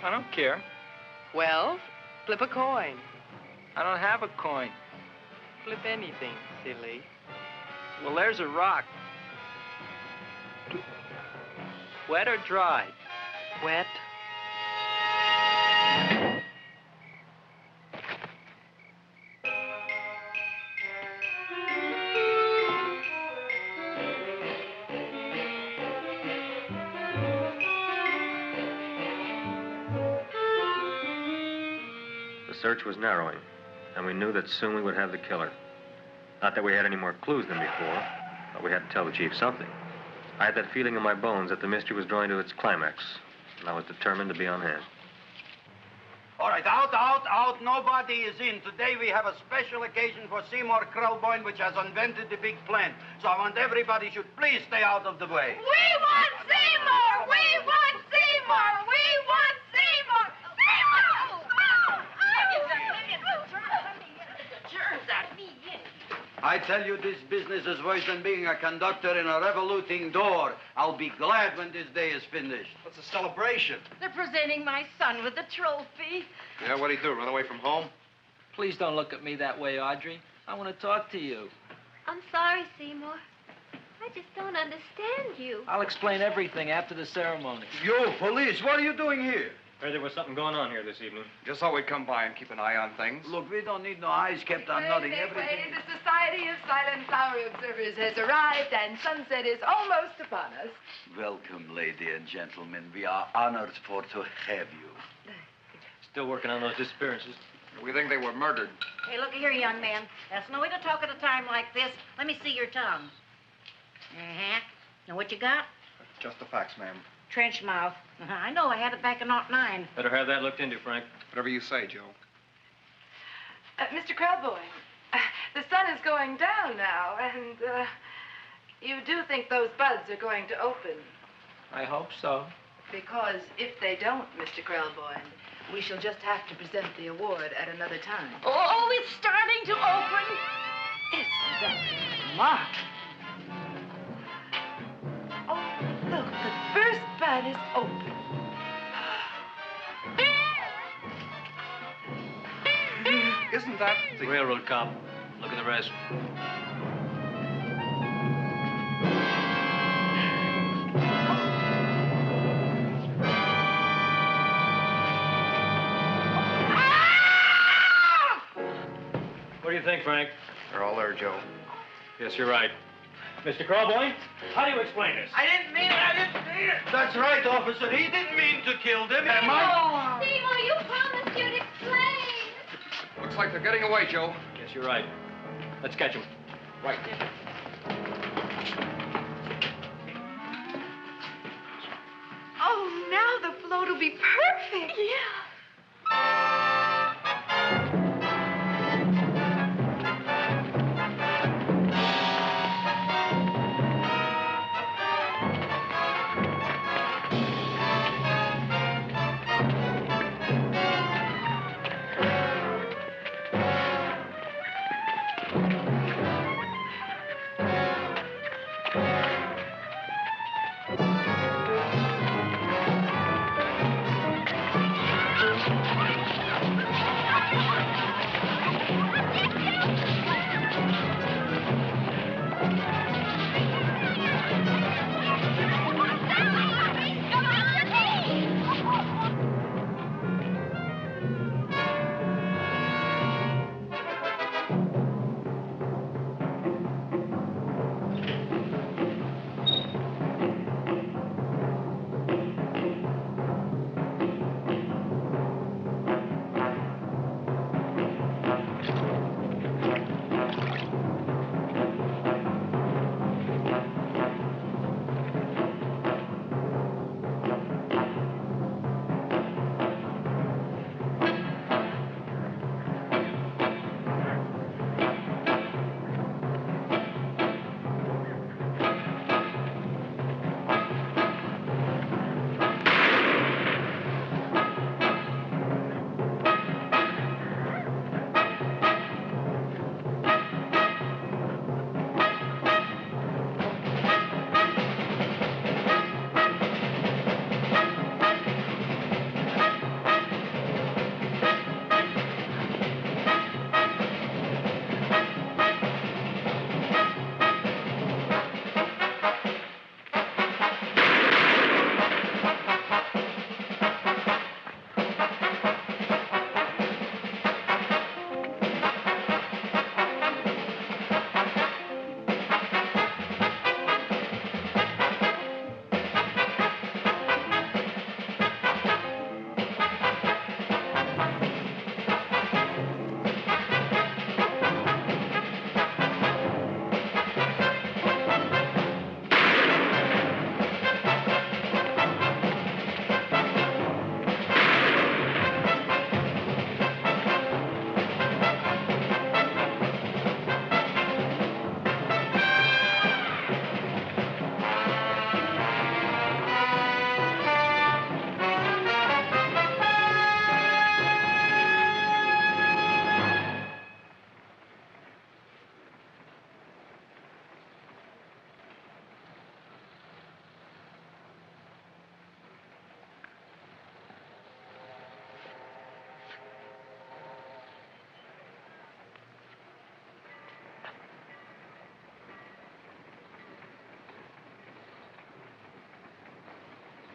D: I don't care.
Q: Well, flip a coin.
D: I don't have a coin.
Q: Flip anything, silly.
D: Well, there's a rock. Wet or dry?
Q: Wet.
A: The search was narrowing, and we knew that soon we would have the killer. Not that we had any more clues than before, but we had to tell the chief something. I had that feeling in my bones that the mystery was drawing to its climax, and I was determined to be on hand.
B: All right, out. Nobody is in. Today we have a special occasion for Seymour Krelboyne, which has invented the big plan. So I want everybody should please stay out of the way.
L: We want Seymour! We want Seymour! We want Seymour! Seymour!
B: I tell you, this business is worse than being a conductor in a revoluting door. I'll be glad when this day is finished.
F: What's a celebration?
K: They're presenting my son with a trophy.
I: Yeah, what'd he do, run away from home?
D: Please don't look at me that way, Audrey. I want to talk to you.
E: I'm sorry, Seymour. I just don't understand you.
D: I'll explain everything after the ceremony.
B: You, police, what are you doing here?
A: Heard there was something going on here this evening.
I: Just thought we'd come by and keep an eye on things.
B: Look, we don't need no eyes kept on nothing. Everything.
O: The Society of Silent Flower Observers has arrived, and sunset is almost upon us.
B: Welcome, lady and gentlemen. We are honored for to have you.
A: Still working on those disappearances.
I: We think they were murdered.
K: Hey, look here, young man. That's no way to talk at a time like this. Let me see your tongue. Uh-huh. Now, what you got?
I: Just the facts, ma'am.
K: Trench mouth. I know. I had it back in '09.
A: Better have that looked into, Frank.
I: Whatever you say, Joe.
O: Mr. Krelboyne, the sun is going down now, and you do think those buds are going to open?
D: I hope so.
O: Because if they don't, Mr. Krelboyne, we shall just have to present the award at another time.
K: Oh, it's starting to open.
O: Isn't that remarkable? Oh, look, the first bud is open.
I: Isn't that
A: the railroad cop? Look at the rest. do you think, Frank?
I: They're all there, Joe.
A: Yes, you're right. Mr. Krelboyne, how do you explain this?
H: I didn't mean it. That's right, officer. He didn't mean to kill them. Am I?
E: Seymour, you promised you'd explain.
I: Looks like they're getting away, Joe.
A: Yes, you're right. Let's catch them.
I: Right.
L: Oh, now the float will be perfect. Yeah.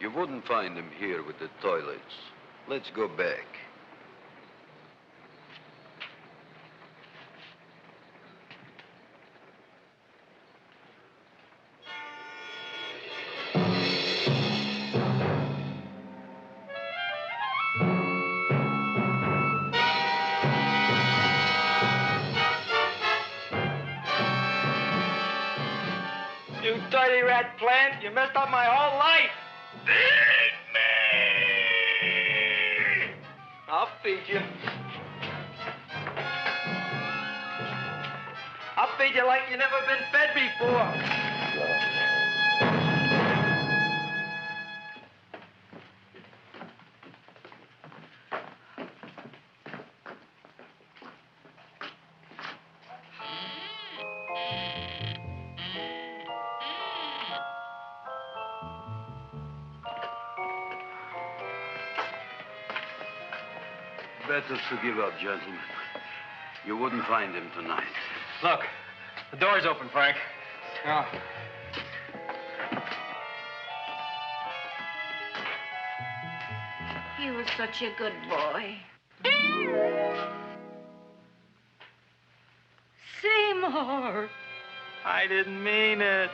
B: You wouldn't find him here with the toilets. Let's go back.
H: You dirty rat plant. You messed up my whole life. I'll feed you. I'll feed you like you've never been fed before.
B: Better to give up, gentlemen. You wouldn't find him tonight.
A: Look, the door's open, Frank.
H: Oh.
K: He was such a good boy. Star.
D: I didn't mean it.